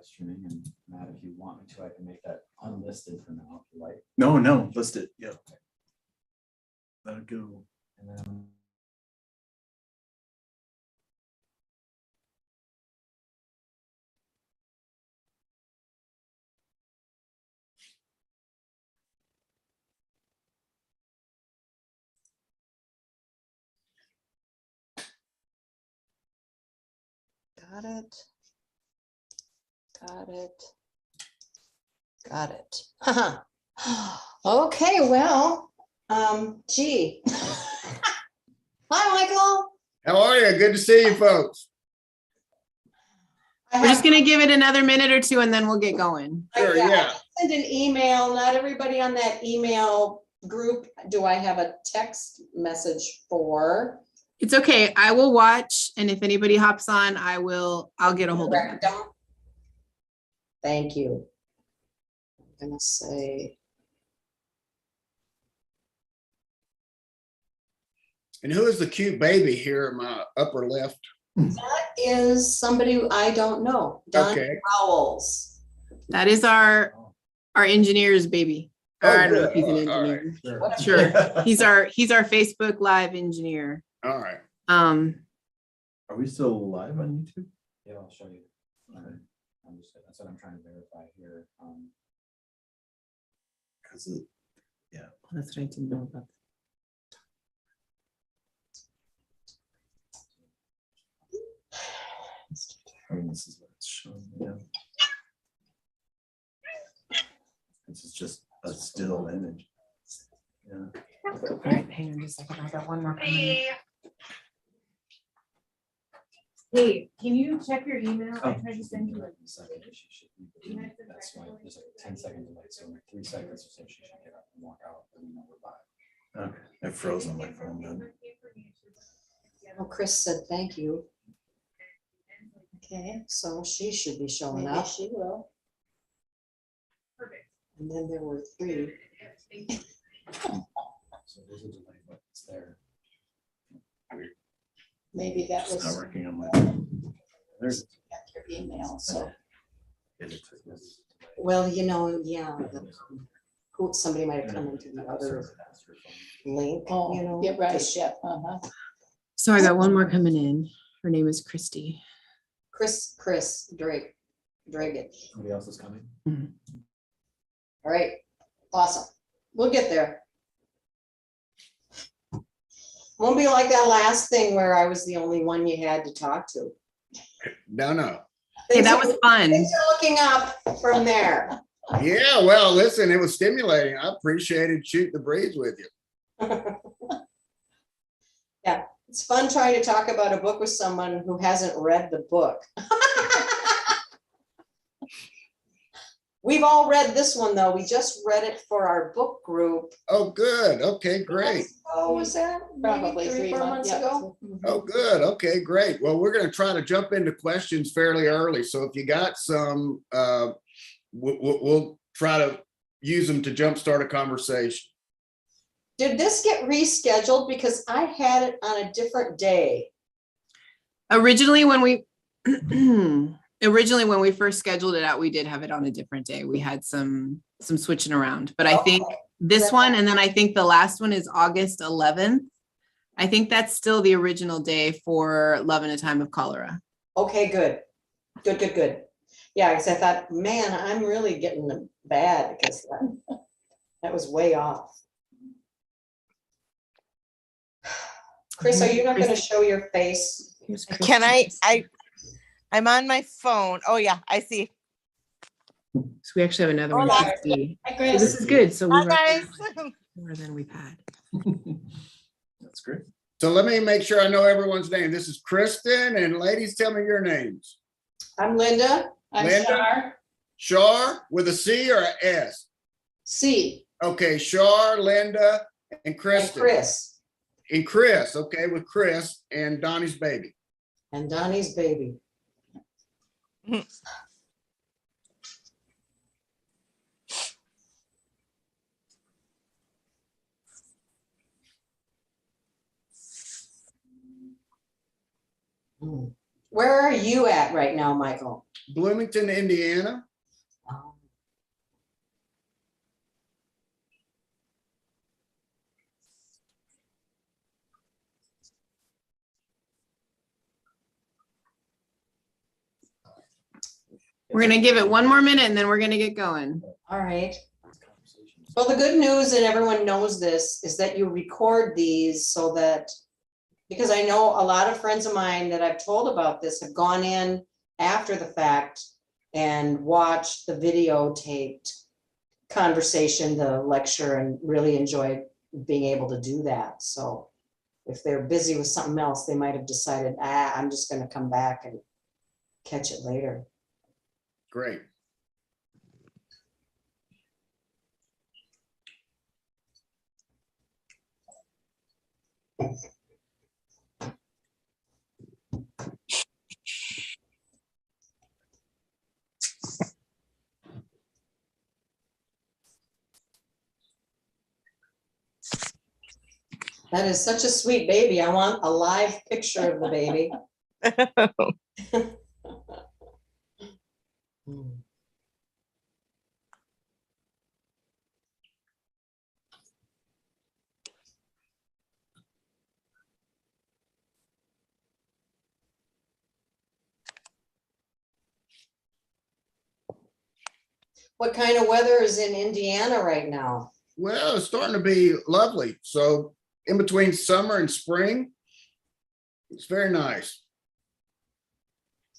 live streaming, and Matt, if you want me to, I can make that unlisted for now if you like. No, list it. Yeah. Let it go. And then Got it. Got it. Got it. Okay, well, gee. Hi, Michael. How are you? Good to see you folks. I We're just have- gonna give it another minute or two and then we'll get going. Sure, I yeah. sent an email, not everybody on that email group, do I have a text message for? It's okay. I will watch, and if anybody hops on, I'll get a hold of them. Correct them? Thank you. I'm gonna say, And who is the cute baby here in my upper left? that is somebody I don't know, Don Okay. Powell's. That is our engineer's baby. Or Oh, I don't know if good. he's an All right. engineer. Sure. He's our Facebook Live engineer. All right. Are we still live on YouTube? yeah, I'll show you. I'm just, that's what I'm trying to verify here. Because it, That's what I didn't know about. I mean, this is what it's showing. Yeah. This is just a still image. Yeah. All right, hang on just a second. I got one more coming. Hey, can you check your email? I tried to send you a That's why there's like a 10-second delay, so in like 3 seconds, so she should get up and walk out, and we know we're live. Okay. It froze on my phone then. Well, Chris said thank you. Okay, so she should be showing Maybe up. she will. And then there were 3. So there's a delay, but it's there. Maybe that It's not was working on my phone. There's your email, so. it. Well, you know, yeah, somebody might have come into the other link, Oh, you know. yeah, right, just- yeah, uh-huh. So I got one more coming in. Her name is Christy. Chris Drake, Dragon. Somebody else is coming? All right, awesome. We'll get there. Won't be like that last thing where I was the only one you had to talk to. No. Hey, that was fun. Things are looking up from there. Yeah, well, listen, it was stimulating. I appreciated shooting the breeze with you. Yeah, it's fun trying to talk about a book with someone who hasn't read the book. We've all read this one, though. We just read it for our book group. Oh, good. Okay, great. Oh, was that Probably maybe 3, 3 4 months months ago? Oh, good. Okay, great. Well, we're going to try to jump into questions fairly early. So if you got some, we'll try to use them to jumpstart a conversation. Did this get rescheduled? Because I had it on a different day. Originally, when we first scheduled it out, we did have it on a different day. We had some switching around, but I think this one, and then I think the last one is August 11th. I think that's still the original day for Love in a Time of Cholera. Okay, good. Good. Yeah, because I thought, man, I'm really getting them bad because that was way off. Chris, are you not going to show your face? Here's Can Christy. I'm on my phone. Oh yeah, I see. So we actually have another one. Hola. Christy. Hi, So Chris. this is good. So we Hi were guys. more than we've had. That's great. So let me make sure I know everyone's name. This is Kristen, and ladies, tell me your names. I'm Linda. I'm Linda? Shar. Shar with a C or a S? C. Okay, Shar, Linda, and And Kristen. Chris. And Chris, okay, with Chris and Donnie's baby. And Donnie's baby. Where are you at right now, Michael? Bloomington, Indiana. We're gonna give it one more minute and then we're gonna get going. All right. Well, the good news, and everyone knows this, is that you record these so that, because I know a lot of friends of mine that I've told about this have gone in after the fact and watched the videotaped conversation, the lecture, and really enjoyed being able to do that. So if they're busy with something else, they might have decided, I'm just gonna come back and catch it later. Great. That is such a sweet baby. I want a live picture of the baby. What kind of weather is in Indiana right now? Well, it's starting to be lovely. So in between summer and spring, it's very nice.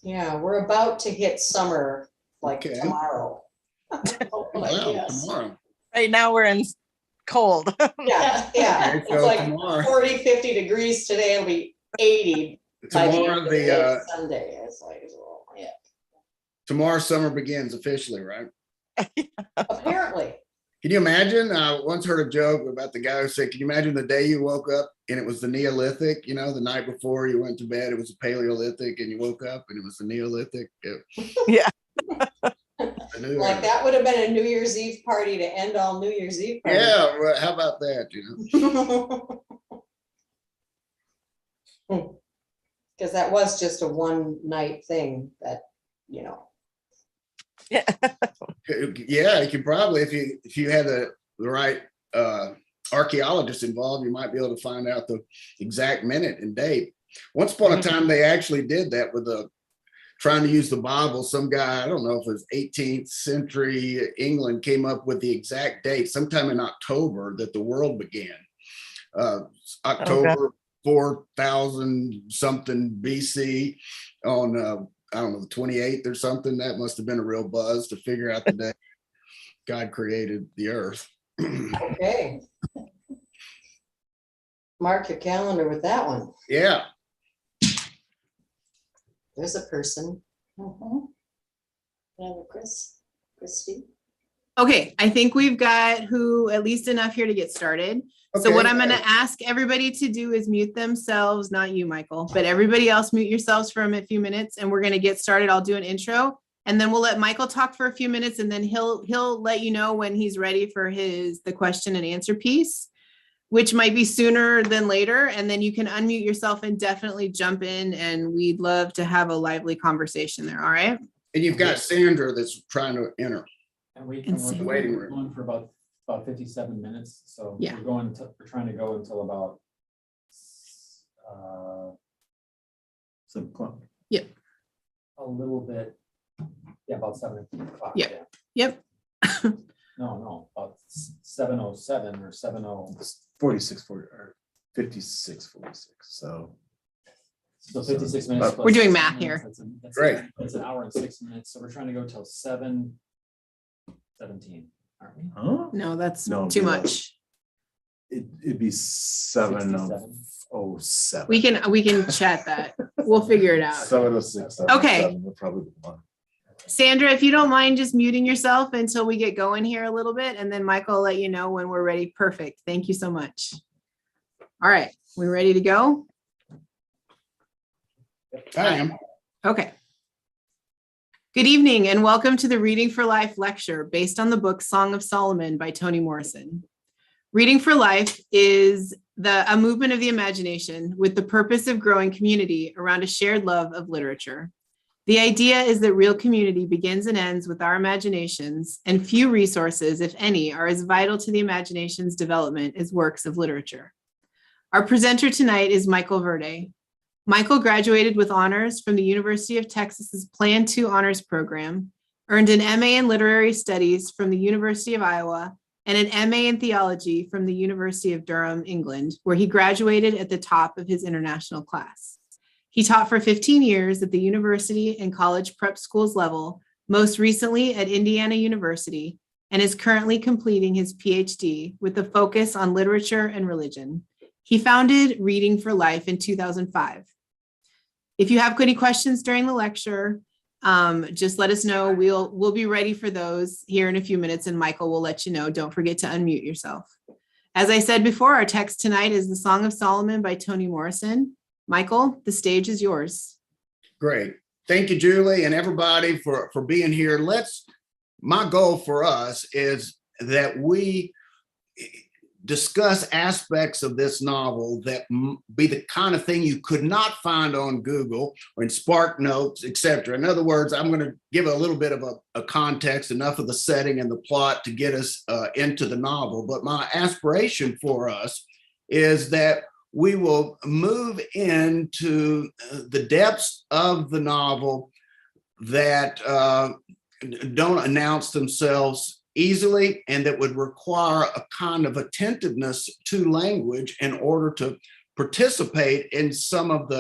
Yeah, we're about to hit summer like Okay. tomorrow. Oh, Wow, yes. tomorrow. Right now we're in cold. Yeah, yeah. Okay, It's so like tomorrow, 40, 50 degrees today. It'll be 80 by the end tomorrow of the day, the Sunday. It's like, oh, yeah. tomorrow summer begins officially, right? Apparently. Can you imagine? I once heard a joke about the guy who said, "Can you imagine the day you woke up and it was the Neolithic? You know, the night before you went to bed, it was a Paleolithic, and you woke up and it was the Neolithic." Yeah. I knew Like it. that would have been a New Year's Eve party to end all New Year's Eve parties. Yeah, well, how about that? You know, Because that was just a one night thing that, you know. Yeah. yeah, you could probably if you had the right archaeologists involved, you might be able to find out the exact minute and date. Once upon a time, they actually did that with trying to use the Bible. Some guy, I don't know if it was 18th century England, came up with the exact date, sometime in October, that the world began. October 4000 something BC on I don't know, the 28th or something. That must have been a real buzz to figure out the day God created the earth. Okay. Mark your calendar with that one. Yeah. There's a person. Mhm. Yeah, Christie. Okay, I think we've got at least enough here to get started. So Okay, what I'm great. gonna ask everybody to do is mute themselves, not you, Michael, but everybody else mute yourselves for a few minutes and we're gonna get started. I'll do an intro and then we'll let Michael talk for a few minutes and then he'll let you know when he's ready for the question and answer piece, which might be sooner than later. And then you can unmute yourself and definitely jump in and we'd love to have a lively conversation there. All right? And you've got Sandra that's trying to enter. And And we're waiting we're room. going for about 57 minutes, so Yeah. we're trying to go until about 7 o'clock. a little bit, yeah, about 7 o'clock. Yeah. yeah. Yep. No, about 7:07 or 70. 46, 40, or 56, 46. So So 56 minutes. We're plus doing 6 math minutes, here. that's Great. That's an hour and 6 minutes, so we're trying to go till 7:17, aren't we? huh? No, that's No, too do much. It'd be 67. 7:07. We can chat that. We'll figure it out. 7:06. Okay. 7:07 would probably be one. Sandra, if you don't mind just muting yourself until we get going here a little bit, and then Michael will let you know when we're ready. Perfect. Thank you so much. All right, we ready to go? I am. Okay. Good evening and welcome to the Reading for Life lecture based on the book Song of Solomon by Toni Morrison. Reading for Life is a movement of the imagination with the purpose of growing community around a shared love of literature. The idea is that real community begins and ends with our imaginations, and few resources, if any, are as vital to the imagination's development as works of literature. Our presenter tonight is Michael Verde. Michael graduated with honors from the University of Texas's Plan 2 Honors Program, earned an MA in Literary Studies from the University of Iowa, and an MA in Theology from the University of Durham, England, where he graduated at the top of his international class. He taught for 15 years at the university and college prep schools level, most recently at Indiana University, and is currently completing his PhD with a focus on literature and religion. He founded Reading for Life in 2005. If you have any questions during the lecture, just let us know. We'll be ready for those here in a few minutes, and Michael will let you know. Don't forget to unmute yourself. As I said before, our text tonight is the Song of Solomon by Toni Morrison. Michael, the stage is yours. Great. Thank you, Julie, and everybody for being here. My goal for us is that we discuss aspects of this novel that be the kind of thing you could not find on Google or in Spark Notes, etc. In other words, I'm going to give a little bit of a context, enough of the setting and the plot to get us into the novel. But my aspiration for us is that we will move into the depths of the novel that don't announce themselves easily and that would require a kind of attentiveness to language in order to participate in some of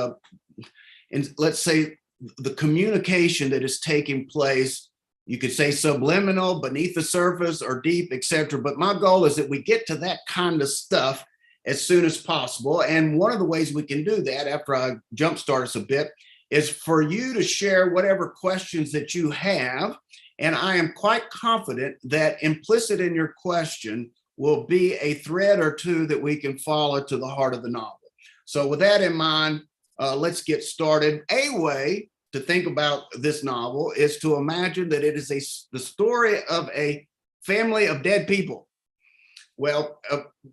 let's say, the communication that is taking place. You could say subliminal, beneath the surface, or deep, etc. But my goal is that we get to that kind of stuff as soon as possible. And one of the ways we can do that, after I jumpstart us a bit, is for you to share whatever questions that you have. And I am quite confident that implicit in your question will be a thread or two that we can follow to the heart of the novel. So with that in mind, let's get started. A way to think about this novel is to imagine that it is the story of a family of dead people. Well,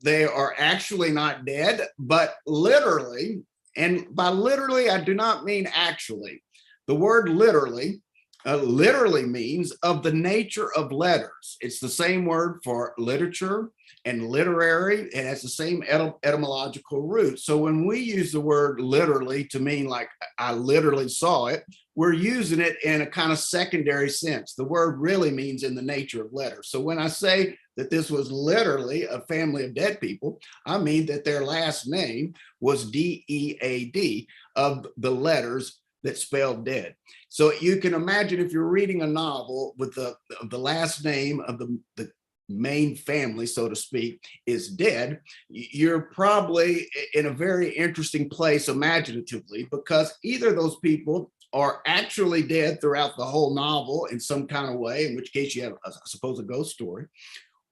they are actually not dead, but literally, and by literally, I do not mean actually. The word literally means of the nature of letters. It's the same word for literature and literary. It has the same etymological root. So when we use the word literally to mean like I literally saw it, we're using it in a kind of secondary sense. The word really means in the nature of letters. So when I say that this was literally a family of dead people, I mean that their last name was D-E-A-D, of the letters that spelled dead. So you can imagine if you're reading a novel with the last name of the main family, so to speak, is dead, you're probably in a very interesting place imaginatively, because either those people are actually dead throughout the whole novel in some kind of way, in which case you have, I suppose, a ghost story,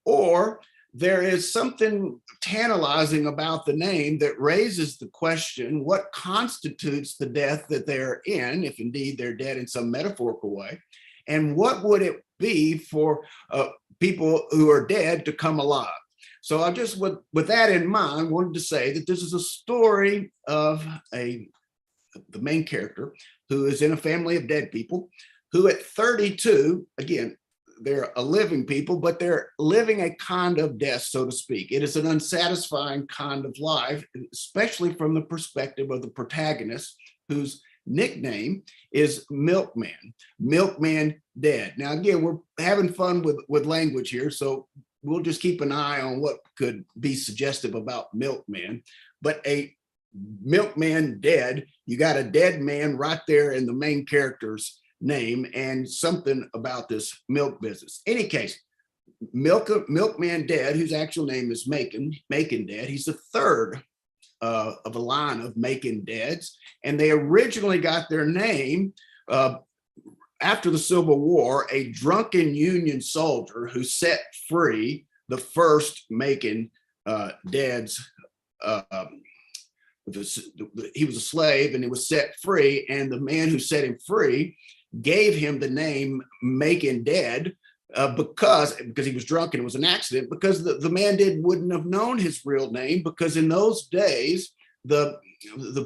or there is something tantalizing about the name that raises the question, what constitutes the death that they're in, if indeed they're dead in some metaphorical way, and what would it be for people who are dead to come alive? So I just, with that in mind, wanted to say that this is a story of the main character who is in a family of dead people, who at 32, again, they're a living people, but they're living a kind of death, so to speak. It is an unsatisfying kind of life, especially from the perspective of the protagonist, whose nickname is Milkman. Milkman dead. Now, again, we're having fun with language here, so we'll just keep an eye on what could be suggestive about Milkman. But a milkman dead, you got a dead man right there in the main character's name, and something about this milk business. Any case, Milkman dead, whose actual name is Macon dead. He's the third of a line of Macon deads, and they originally got their name after the Civil War. A drunken Union soldier who set free the first Macon deads. He was a slave and he was set free, and the man who set him free gave him the name Macon dead because he was drunk and it was an accident, because the man wouldn't have known his real name, because in those days the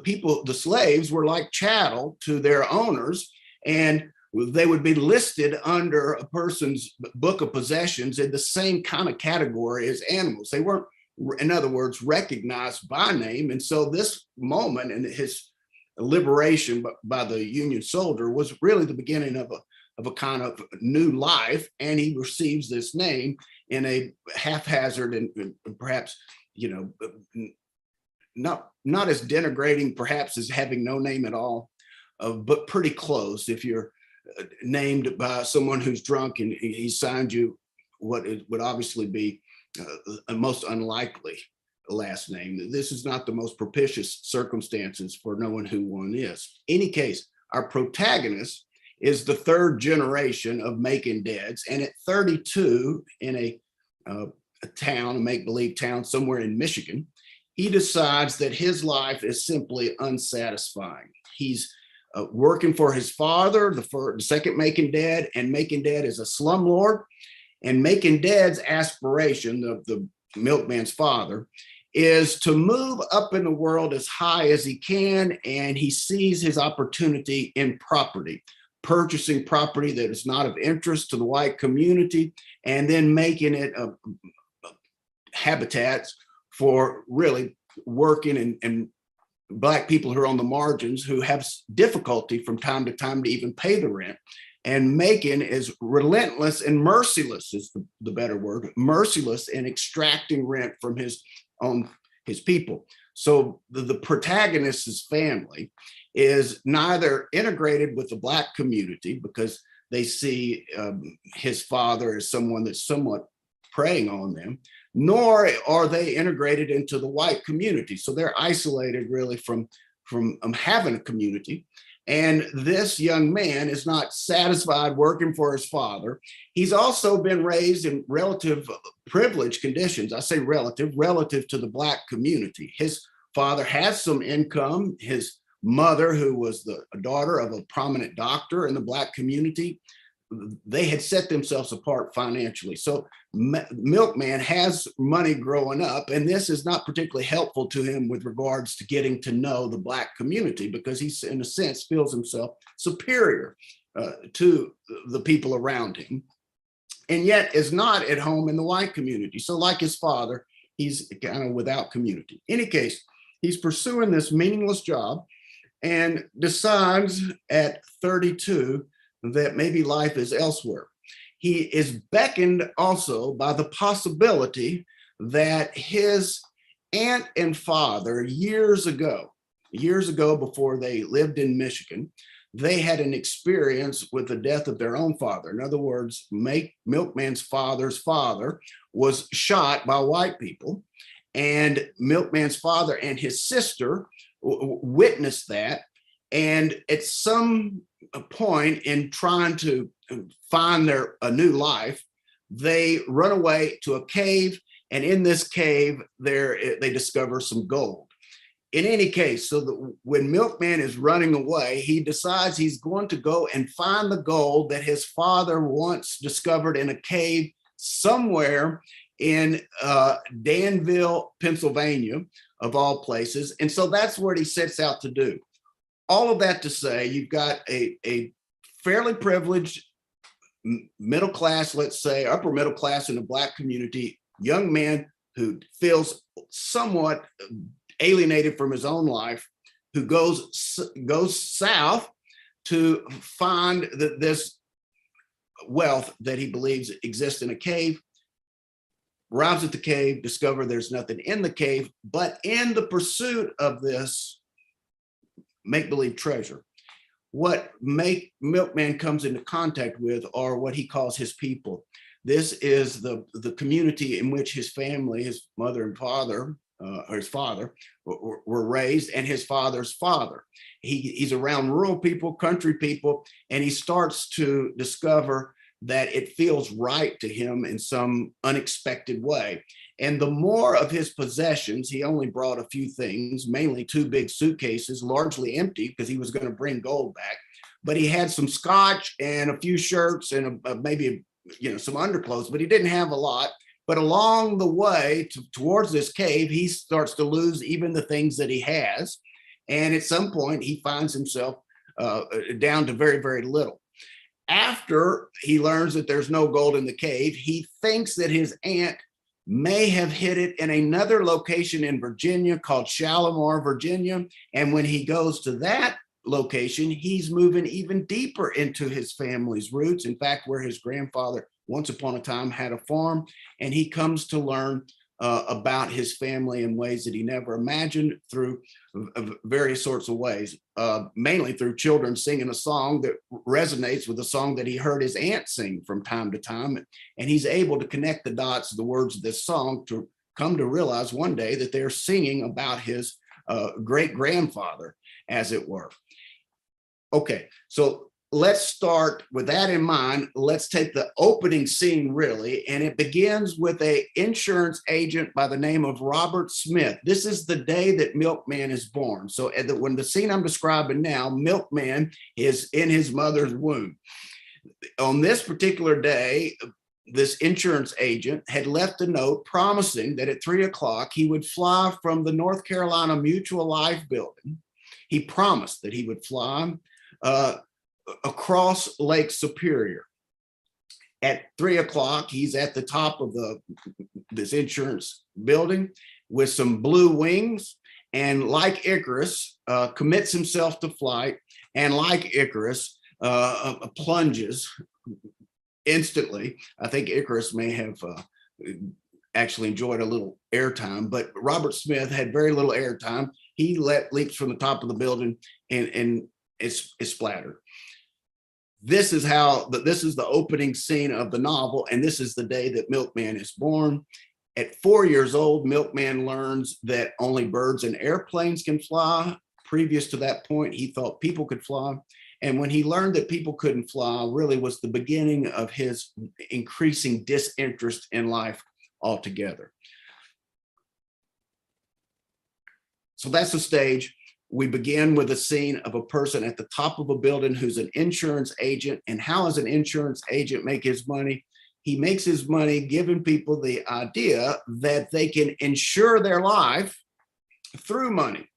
people, the slaves, were like chattel to their owners, And they would be listed under a person's book of possessions in the same kind of category as animals. They weren't, in other words, recognized by name. And so this moment and his liberation by the Union soldier was really the beginning of a kind of new life. And he receives this name in a haphazard and perhaps, not as denigrating perhaps as having no name at all, but pretty close. If you're named by someone who's drunk and he signed you what it would obviously be a most unlikely last name. This is not the most propitious circumstances for knowing who one is. Any case, our protagonist is the third generation of Macon Deads, and at 32 in a town, a make-believe town somewhere in Michigan, he decides that his life is simply unsatisfying. He's working for his father, the second Macon Dead, and Macon Dead is a slumlord. And Macon Dead's aspiration, the milkman's father, is to move up in the world as high as he can, and he sees his opportunity in property, purchasing property that is not of interest to the white community, and then making it habitats for really working and Black people who are on the margins who have difficulty from time to time to even pay the rent. And Macon is relentless and merciless is the better word, merciless in extracting rent from his people. So the protagonist's family is neither integrated with the Black community because they see his father as someone that's somewhat preying on them, nor are they integrated into the white community. So they're isolated really from having a community. And this young man is not satisfied working for his father. He's also been raised in relative privileged conditions. I say relative to the Black community. His father has some income. His mother, who was the daughter of a prominent doctor in the Black community, they had set themselves apart financially. So Milkman has money growing up, and this is not particularly helpful to him with regards to getting to know the Black community because he's, in a sense, feels himself superior to the people around him, and yet is not at home in the white community. So like his father, he's kind of without community. In any case, he's pursuing this meaningless job and decides at 32 that maybe life is elsewhere. He is beckoned also by the possibility that his aunt and father years ago before they lived in Michigan, they had an experience with the death of their own father. In other words, Milkman's father's father was shot by white people, and Milkman's father and his sister witnessed that. And at some point in trying to find a new life, they run away to a cave, and in this cave, they discover some gold. In any case, so when Milkman is running away, he decides he's going to go and find the gold that his father once discovered in a cave somewhere in Danville, Pennsylvania, of all places. And so that's what he sets out to do. All of that to say, you've got a fairly privileged middle class, let's say upper middle class in the Black community, young man who feels somewhat alienated from his own life, who goes south to find this wealth that he believes exists in a cave, arrives at the cave, discover there's nothing in the cave, but in the pursuit of this make-believe treasure, what Milkman comes into contact with are what he calls his people. This is the community in which his family, his mother and father, or his father, were raised, and his father's father. He's around rural people, country people, and he starts to discover that it feels right to him in some unexpected way. And the more of his possessions, he only brought a few things, mainly 2 big suitcases, largely empty because he was going to bring gold back. But he had some scotch and a few shirts and maybe some underclothes, but he didn't have a lot. But along the way towards this cave, he starts to lose even the things that he has. And at some point, he finds himself down to very, very little. After he learns that there's no gold in the cave, he thinks that his aunt may have hid it in another location in Virginia called Shalimar, Virginia. And when he goes to that location, he's moving even deeper into his family's roots. In fact, where his grandfather once upon a time had a farm, and he comes to learn about his family in ways that he never imagined through various sorts of ways, mainly through children singing a song that resonates with the song that he heard his aunt sing from time to time. And he's able to connect the dots of the words of this song to come to realize one day that they're singing about his great grandfather, as it were. Okay, so let's start with that in mind. Let's take the opening scene really, and it begins with an insurance agent by the name of Robert Smith. This is the day that Milkman is born. So when the scene I'm describing now, Milkman is in his mother's womb. On this particular day, this insurance agent had left a note promising that at 3 o'clock he would fly from the North Carolina Mutual Life building. He promised that he would fly across Lake Superior. At 3 o'clock, he's at the top of this insurance building with some blue wings, and like Icarus, commits himself to flight, and like Icarus, plunges instantly. I think Icarus may have actually enjoyed a little airtime, but Robert Smith had very little airtime. He leaps from the top of the building and is splattered. This is the opening scene of the novel, and this is the day that Milkman is born. At 4 years old, Milkman learns that only birds and airplanes can fly. Previous to that point, he thought people could fly. And when he learned that people couldn't fly, really was the beginning of his increasing disinterest in life altogether. So that's the stage. We begin with a scene of a person at the top of a building who's an insurance agent. And how does an insurance agent make his money? He makes his money giving people the idea that they can insure their life through money.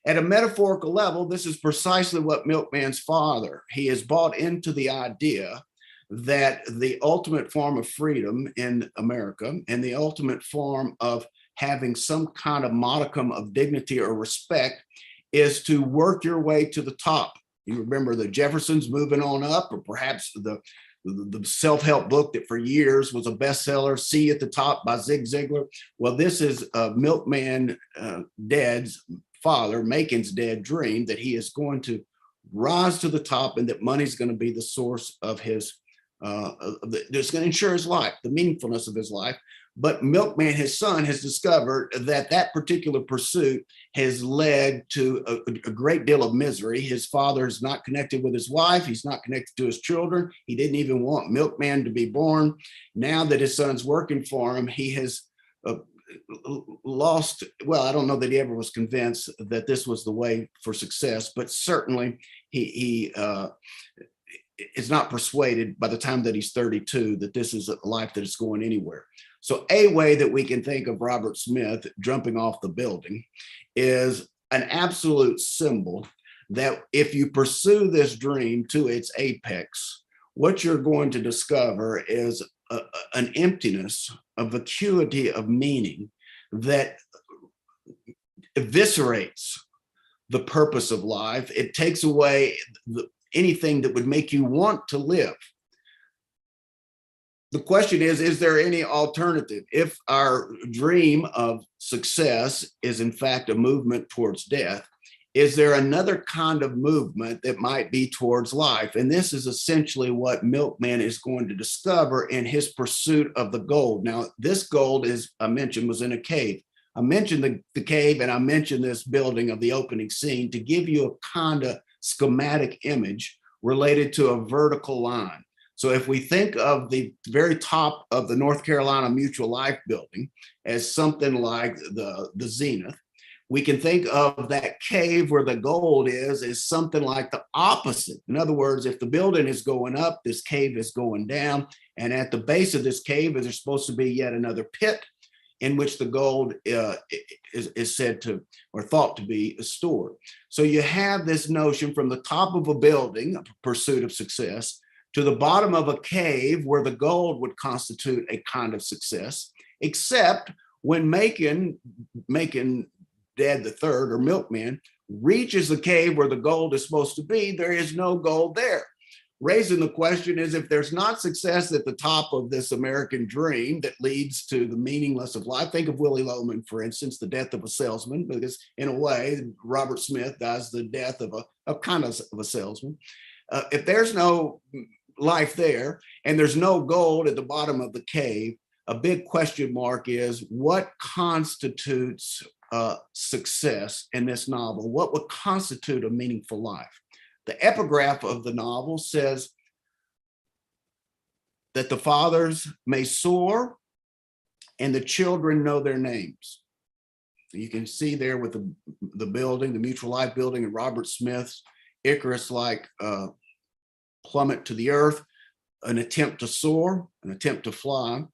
At a metaphorical level, this is precisely what Milkman's father, he has bought into the idea that the ultimate form of freedom in America and the ultimate form of having some kind of modicum of dignity or respect is to work your way to the top. You remember the Jeffersons moving on up, or perhaps the self-help book that for years was a bestseller, See at the Top by Zig Ziglar. Well, this is Milkman Dad's father, Macon's dad, dream that he is going to rise to the top and that money's going to be the source of his, that's going to ensure his life, the meaningfulness of his life. But Milkman, his son, has discovered that that particular pursuit has led to a great deal of misery. His father is not connected with his wife. He's not connected to his children. He didn't even want Milkman to be born. Now that his son's working for him, he has lost, well, I don't know that he ever was convinced that this was the way for success, but certainly he is not persuaded by the time that he's 32 that this is a life that is going anywhere. So a way that we can think of Robert Smith jumping off the building is an absolute symbol that if you pursue this dream to its apex, what you're going to discover is an emptiness, a vacuity of meaning that eviscerates the purpose of life. It takes away anything that would make you want to live. The question is there any alternative? If our dream of success is in fact a movement towards death, is there another kind of movement that might be towards life? And this is essentially what Milkman is going to discover in his pursuit of the gold. Now, this gold, as I mentioned, was in a cave. I mentioned the cave, and I mentioned this building of the opening scene to give you a kind of schematic image related to a vertical line. So if we think of the very top of the North Carolina Mutual Life building as something like the zenith, we can think of that cave where the gold is as something like the opposite. In other words, if the building is going up, this cave is going down. And at the base of this cave is there's supposed to be yet another pit. in which the gold is said to or thought to be stored. So you have this notion from the top of a building, a pursuit of success, to the bottom of a cave where the gold would constitute a kind of success, except when Macon Dad the Third or Milkman reaches the cave where the gold is supposed to be, there is no gold there. Raising the question is, if there's not success at the top of this American dream that leads to the meaningless of life, think of Willie Loman, for instance, the death of a salesman, because in a way, Robert Smith dies the death of a kind of a salesman. If there's no life there and there's no gold at the bottom of the cave, a big question mark is what constitutes success in this novel? What would constitute a meaningful life? The epigraph of the novel says that the fathers may soar and the children know their names. You can see there with the building, the Mutual Life building, and Robert Smith's Icarus-like plummet to the earth, an attempt to soar, an attempt to fly.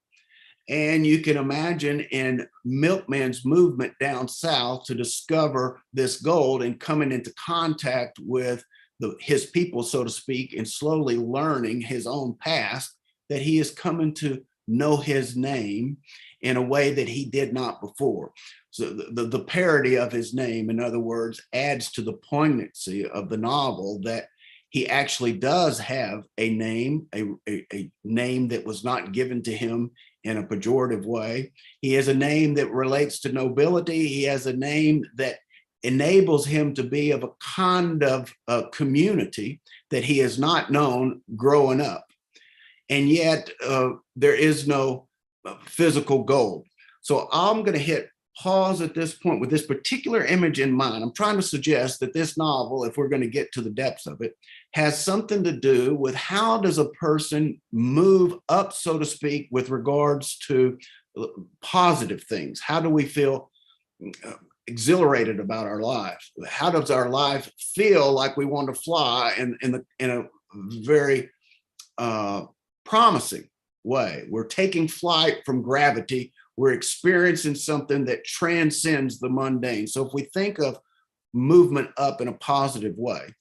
And you can imagine in Milkman's movement down south to discover this gold and coming into contact with his people, so to speak, and slowly learning his own past, that he is coming to know his name in a way that he did not before. So the parody of his name, in other words, adds to the poignancy of the novel that he actually does have a name, a name that was not given to him in a pejorative way. He has a name that relates to nobility. He has a name that enables him to be of a kind of community that he has not known growing up. And yet there is no physical gold. So I'm going to hit pause at this point with this particular image in mind. I'm trying to suggest that this novel, if we're going to get to the depths of it, has something to do with how does a person move up, so to speak, with regards to positive things. How do we feel exhilarated about our lives? How does our life feel like we want to fly in a very promising way? We're taking flight from gravity. We're experiencing something that transcends the mundane. So if we think of movement up in a positive way,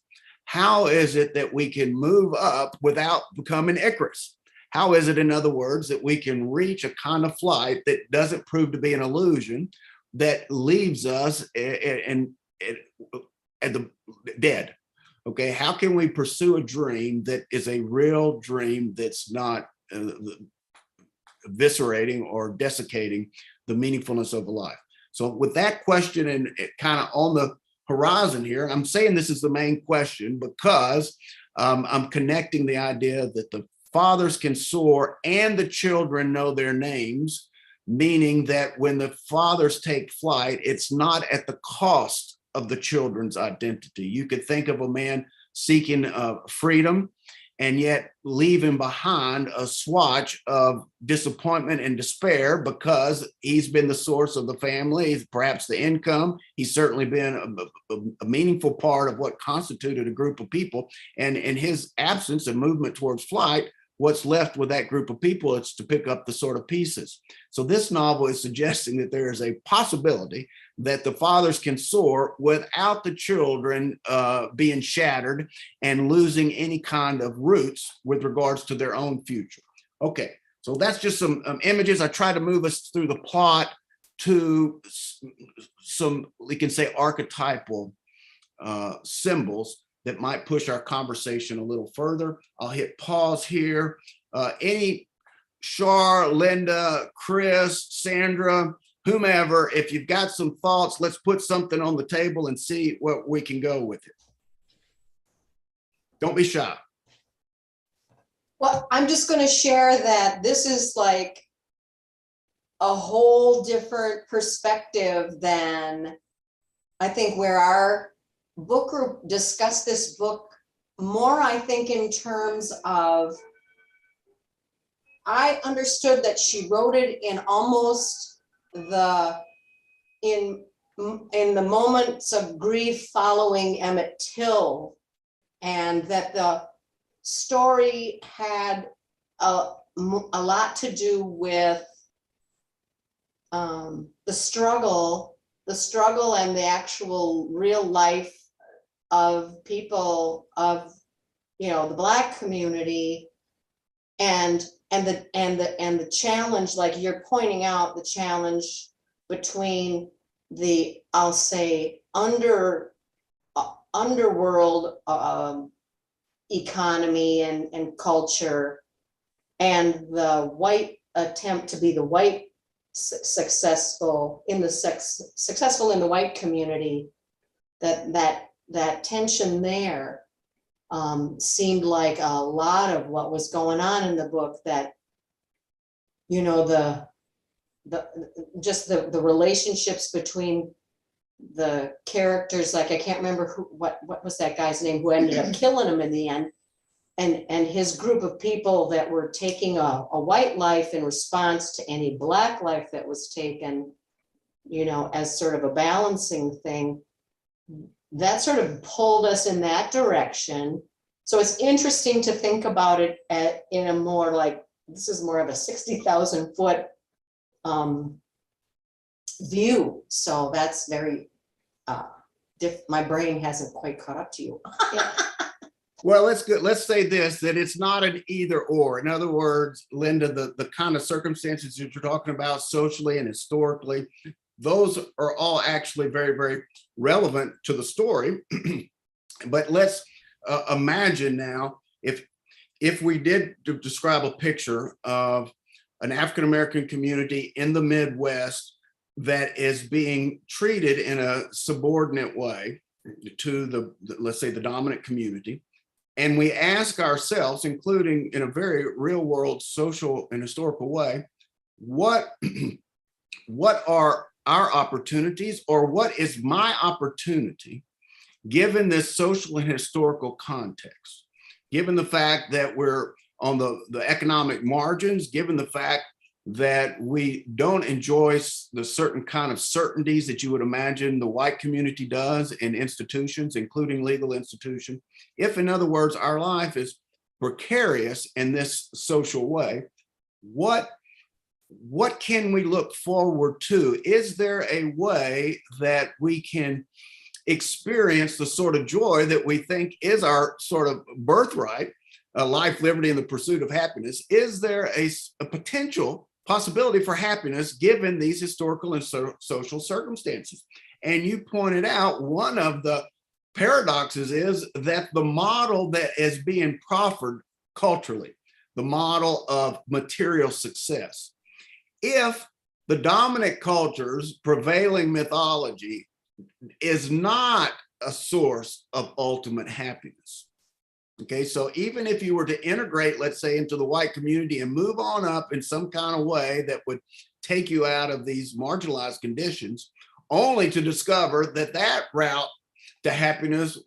how is it that we can move up without becoming Icarus? How is it, in other words, that we can reach a kind of flight that doesn't prove to be an illusion, that leaves us at the dead? Okay, how can we pursue a dream that is a real dream that's not eviscerating or desiccating the meaningfulness of a life? So with that question and kind of on the horizon here, I'm saying this is the main question because I'm connecting the idea that the fathers can soar and the children know their names, meaning that when the fathers take flight, it's not at the cost of the children's identity. You could think of a man seeking freedom and yet leaving behind a swatch of disappointment and despair because he's been the source of the family, perhaps the income. He's certainly been a meaningful part of what constituted a group of people. And in his absence and movement towards flight, what's left with that group of people is to pick up the sort of pieces. So this novel is suggesting that there is a possibility that the fathers can soar without the children being shattered and losing any kind of roots with regards to their own future. Okay, so that's just some images. I try to move us through the plot to some, we can say, archetypal symbols that might push our conversation a little further. I'll hit pause here. Any Shar, Linda, Chris, Sandra, whomever, if you've got some thoughts, let's put something on the table and see what we can go with it. Don't be shy. Well, I'm just going to share that this is like a whole different perspective than I think where our book group discussed this book more, I think, in terms of, I understood that she wrote it in almost in the moments of grief following Emmett Till, and that the story had a lot to do with the struggle and the actual real life of people of, you know, the Black community and the challenge, like you're pointing out, the challenge between the, I'll say, underworld economy and culture, and the white attempt to be the white successful in the white community. That tension there seemed like a lot of what was going on in the book, that, you know, the relationships between the characters, like I can't remember what was that guy's name who ended up killing him in the end, and his group of people that were taking a white life in response to any Black life that was taken, you know, as sort of a balancing thing. That sort of pulled us in that direction. So it's interesting to think about it in a more like, this is more of a 60,000 foot view. So that's very, my brain hasn't quite caught up to you. Well, let's say this, that it's not an either or. In other words, Linda, the kind of circumstances that you're talking about socially and historically, those are all actually very, very relevant to the story. But let's imagine now, if we did describe a picture of an African-American community in the Midwest that is being treated in a subordinate way to let's say the dominant community. And we ask ourselves, including in a very real world, social and historical way, what are our opportunities, or what is my opportunity given this social and historical context, given the fact that we're on the economic margins, given the fact that we don't enjoy the certain kind of certainties that you would imagine the white community does in institutions, including legal institutions. If, in other words, our life is precarious in this social way, what can we look forward to? Is there a way that we can experience the sort of joy that we think is our sort of birthright, life, liberty, and the pursuit of happiness? Is there a potential possibility for happiness given these historical and social circumstances? And you pointed out one of the paradoxes is that the model that is being proffered culturally, the model of material success, if the dominant culture's prevailing mythology is not a source of ultimate happiness. Okay, so even if you were to integrate, let's say, into the white community and move on up in some kind of way that would take you out of these marginalized conditions, only to discover that that route to happiness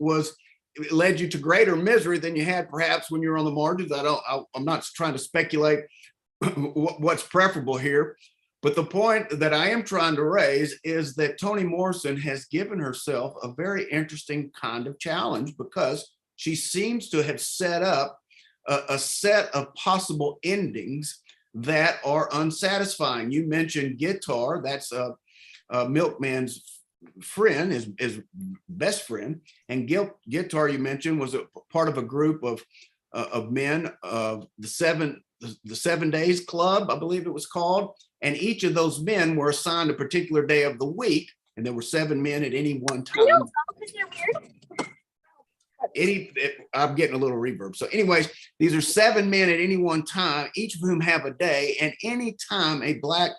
led you to greater misery than you had perhaps when you were on the margins. I'm not trying to speculate what's preferable here, but the point that I am trying to raise is that Toni Morrison has given herself a very interesting kind of challenge, because she seems to have set up a set of possible endings that are unsatisfying. You mentioned Guitar, that's Milkman's friend, his best friend, and Guitar, you mentioned, was a part of a group of men of the 7 Days Club, I believe it was called, and each of those men were assigned a particular day of the week, and there were 7 men at any one time. I'm getting a little reverb. So anyways, these are 7 men at any one time, each of whom have a day, and any time a Black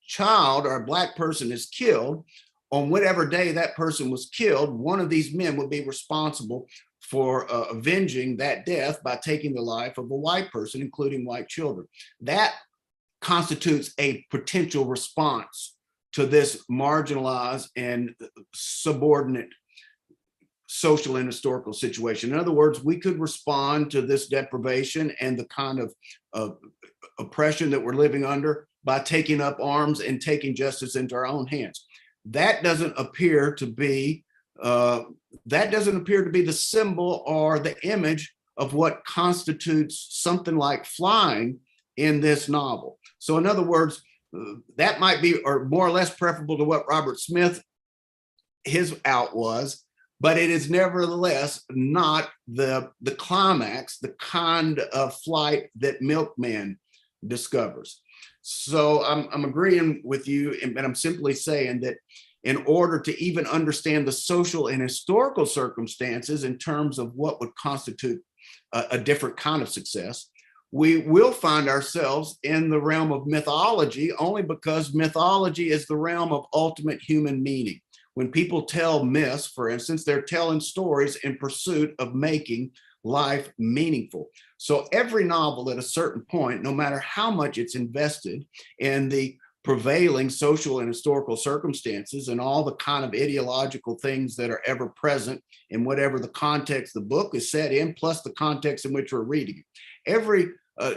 child or a Black person is killed, on whatever day that person was killed, one of these men would be responsible for avenging that death by taking the life of a white person, including white children. That constitutes a potential response to this marginalized and subordinate social and historical situation. In other words, we could respond to this deprivation and the kind of oppression that we're living under by taking up arms and taking justice into our own hands. That doesn't appear to be the symbol or the image of what constitutes something like flying in this novel. So in other words, that might be, or more or less preferable to what Robert Smith, his out was, but it is nevertheless not the climax, the kind of flight that Milkman discovers. So I'm agreeing with you, and I'm simply saying that in order to even understand the social and historical circumstances in terms of what would constitute a different kind of success, we will find ourselves in the realm of mythology, only because mythology is the realm of ultimate human meaning. When people tell myths, for instance, they're telling stories in pursuit of making life meaningful. So every novel at a certain point, no matter how much it's invested in the prevailing social and historical circumstances and all the kind of ideological things that are ever present in whatever the context the book is set in, plus the context in which we're reading it. Every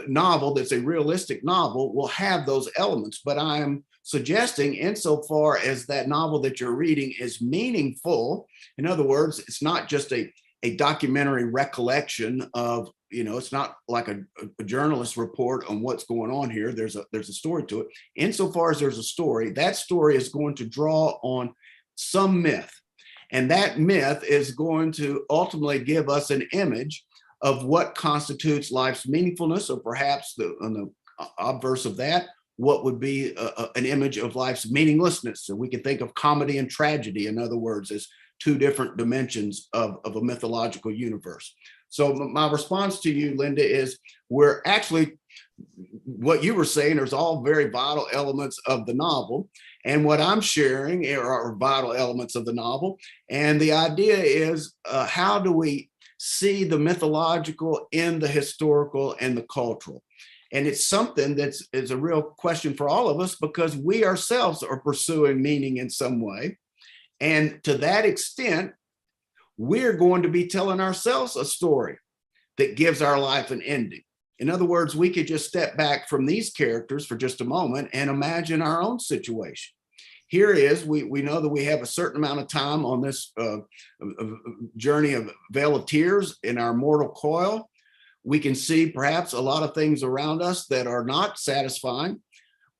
novel that's a realistic novel will have those elements, but I am suggesting insofar as that novel that you're reading is meaningful, in other words, it's not just a documentary recollection of, it's not like a journalist report on what's going on here. There's a story to it. Insofar as there's a story, that story is going to draw on some myth. And that myth is going to ultimately give us an image of what constitutes life's meaningfulness, or perhaps on the obverse of that, what would be an image of life's meaninglessness. So we can think of comedy and tragedy, in other words, as two different dimensions of a mythological universe. So my response to you, Linda, is we're actually, what you were saying, there's all very vital elements of the novel. And what I'm sharing are vital elements of the novel. And the idea is, how do we see the mythological in the historical and the cultural? And it's something that's a real question for all of us, because we ourselves are pursuing meaning in some way. And to that extent, we're going to be telling ourselves a story that gives our life an ending. In other words, we could just step back from these characters for just a moment and imagine our own situation. Here is, we know that we have a certain amount of time on this journey of Vale of Tears in our mortal coil. We can see perhaps a lot of things around us that are not satisfying.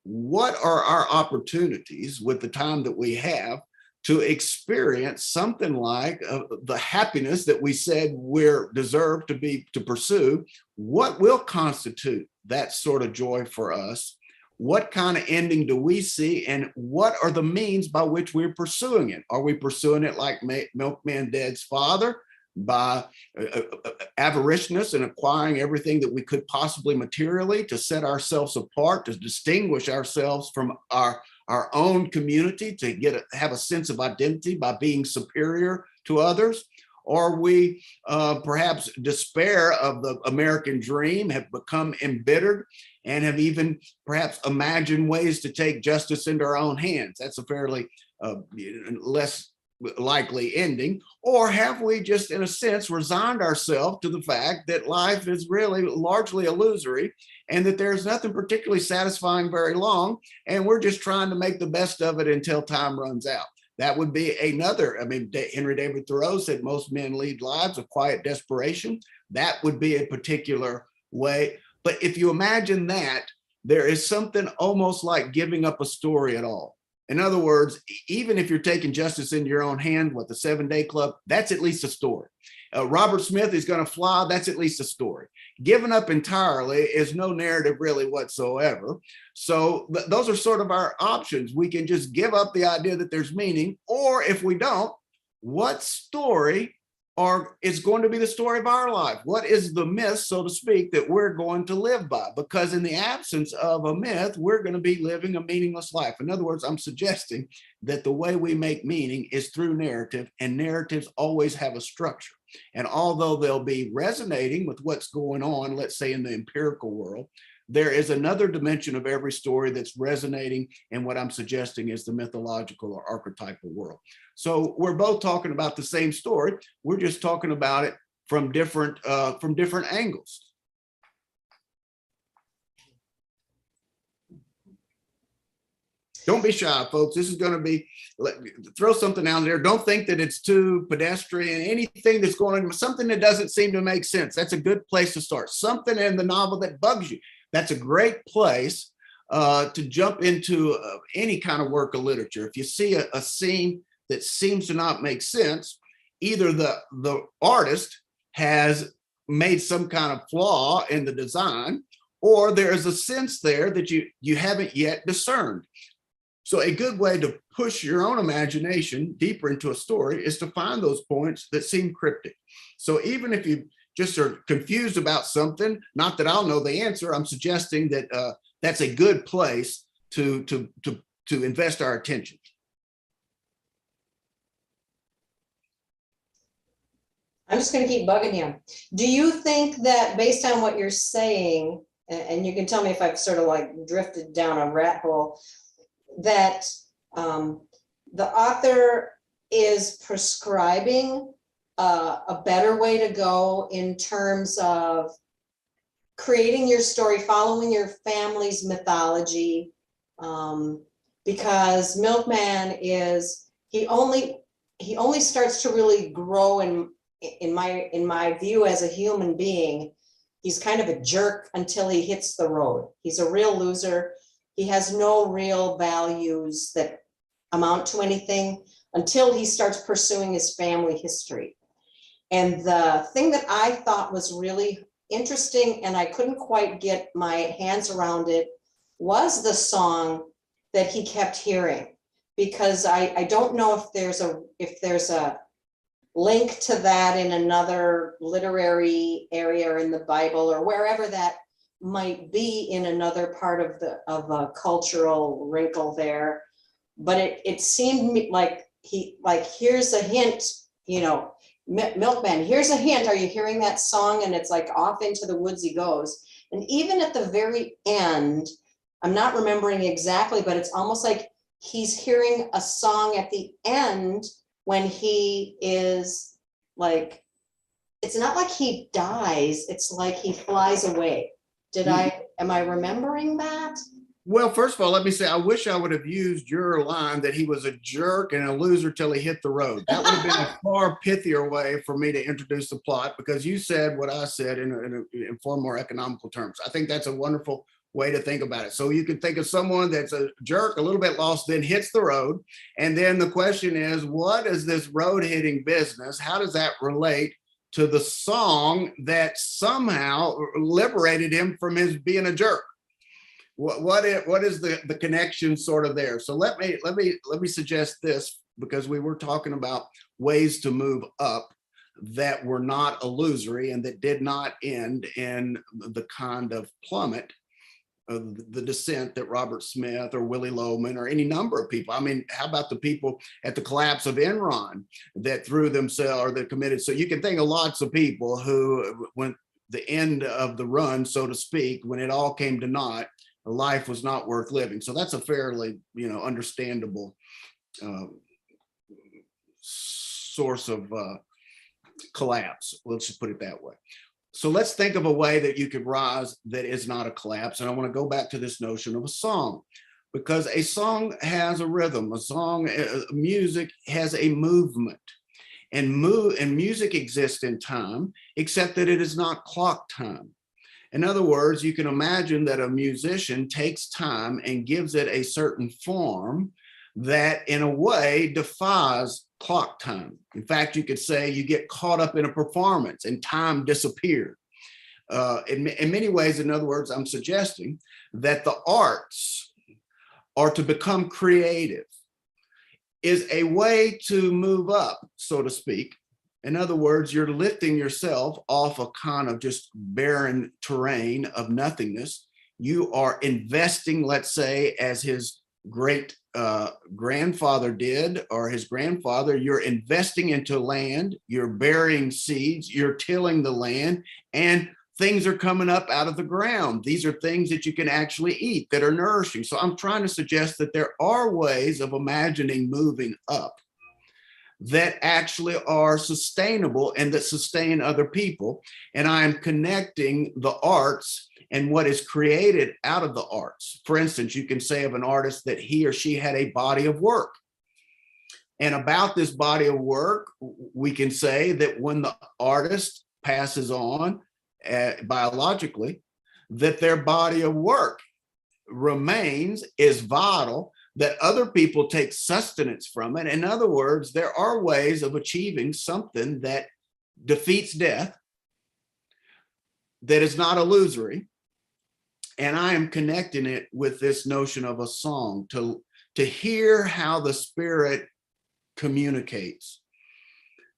What are our opportunities with the time that we have to experience something like the happiness that we said we're deserved to pursue? What will constitute that sort of joy for us? What kind of ending do we see, and what are the means by which we're pursuing it? Are we pursuing it like Milkman Dead's father, by avariciousness and acquiring everything that we could possibly materially to set ourselves apart, to distinguish ourselves from our own community, to have a sense of identity by being superior to others? Or we perhaps despair of the American dream, have become embittered, and have even perhaps imagined ways to take justice into our own hands? That's a fairly less likely ending. Or have we just, in a sense, resigned ourselves to the fact that life is really largely illusory, and that there's nothing particularly satisfying very long, and we're just trying to make the best of it until time runs out? That would be another, Henry David Thoreau said most men lead lives of quiet desperation. That would be a particular way. But if you imagine that, there is something almost like giving up a story at all. In other words, even if you're taking justice into your own hand, what the 7-Day Club, that's at least a story. Robert Smith is going to fly, that's at least a story. Given up entirely is no narrative really whatsoever. So those are sort of our options. We can just give up the idea that there's meaning, or if we don't, what story is going to be the story of our life? What is the myth, so to speak, that we're going to live by? Because in the absence of a myth, we're going to be living a meaningless life. In other words, I'm suggesting that the way we make meaning is through narrative, and narratives always have a structure. And although they'll be resonating with what's going on, let's say in the empirical world, there is another dimension of every story that's resonating in what I'm suggesting is the mythological or archetypal world. So we're both talking about the same story. We're just talking about it from different angles. Don't be shy, folks. This is going to be, throw something out there. Don't think that it's too pedestrian. Anything that's going on, something that doesn't seem to make sense, that's a good place to start. Something in the novel that bugs you, that's a great place to jump into any kind of work of literature. If you see a scene that seems to not make sense, either the artist has made some kind of flaw in the design, or there is a sense there that you haven't yet discerned. So a good way to push your own imagination deeper into a story is to find those points that seem cryptic. So even if you just are confused about something, not that I'll know the answer, I'm suggesting that that's a good place to invest our attention. I'm just gonna keep bugging you. Do you think that based on what you're saying, and you can tell me if I've sort of like drifted down a rat hole, that the author is prescribing a better way to go in terms of creating your story, following your family's mythology? Because Milkman is, he only starts to really grow in my view as a human being. He's kind of a jerk until he hits the road. He's a real loser. He has no real values that amount to anything until he starts pursuing his family history. And the thing that I thought was really interesting, and I couldn't quite get my hands around it, was the song that he kept hearing. Because I don't know if there's a link to that in another literary area in the Bible or wherever that might be in another part of a cultural wrinkle there. But it seemed like here's a hint, you know, Milkman, here's a hint. Are you hearing that song? And it's like off into the woods he goes. And even at the very end, I'm not remembering exactly, but it's almost like he's hearing a song at the end when he is like, it's not like he dies, it's like he flies away. Am I remembering that? Well, first of all, let me say, I wish I would have used your line that he was a jerk and a loser till he hit the road. That would have been a far pithier way for me to introduce the plot, because you said what I said in far more economical terms. I think that's a wonderful way to think about it. So you can think of someone that's a jerk, a little bit lost, then hits the road. And then the question is, what is this road hitting business? How does that relate to the song that somehow liberated him from his being a jerk? What is the connection sort of there? So let me suggest this, because we were talking about ways to move up that were not illusory and that did not end in the kind of plummet of the descent that Robert Smith or Willie Loman or any number of people. I mean, how about the people at the collapse of Enron that threw themselves or that committed? So you can think of lots of people who, when the end of the run, so to speak, when it all came to naught, life was not worth living. So that's a fairly, understandable source of collapse. Let's just put it that way. So let's think of a way that you could rise that is not a collapse. And I want to go back to this notion of a song, because a song has a rhythm. Music has a movement, and music exists in time, except that it is not clock time. In other words, you can imagine that a musician takes time and gives it a certain form that in a way defies clock time. In fact, you could say you get caught up in a performance and time disappeared. In many ways, in other words, I'm suggesting that the arts are to become creative is a way to move up, so to speak. In other words, you're lifting yourself off a kind of just barren terrain of nothingness. You are investing, let's say, as his great grandfather did, or his grandfather. You're investing into land, you're burying seeds, you're tilling the land, and things are coming up out of the ground. These are things that you can actually eat that are nourishing. So I'm trying to suggest that there are ways of imagining moving up that actually are sustainable and that sustain other people. And I'm connecting the arts and what is created out of the arts. For instance, you can say of an artist that he or she had a body of work. And about this body of work, we can say that when the artist passes on biologically, that their body of work remains, is vital, that other people take sustenance from it. In other words, there are ways of achieving something that defeats death, that is not illusory. And I am connecting it with this notion of a song, to hear how the Spirit communicates.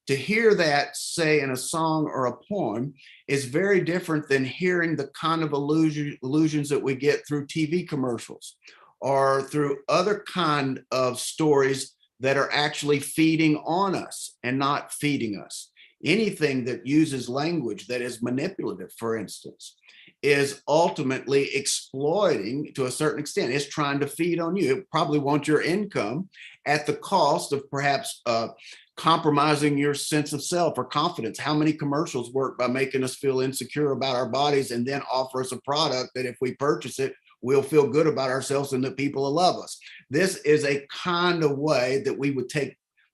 To hear that, say, in a song or a poem is very different than hearing the kind of illusions that we get through TV commercials or through other kind of stories that are actually feeding on us and not feeding us. Anything that uses language that is manipulative, for instance, is ultimately exploiting to a certain extent. It's trying to feed on you. It probably wants your income at the cost of perhaps compromising your sense of self or confidence. How many commercials work by making us feel insecure about our bodies and then offer us a product that if we purchase it, we'll feel good about ourselves and that people will love us. This is a kind of way that we would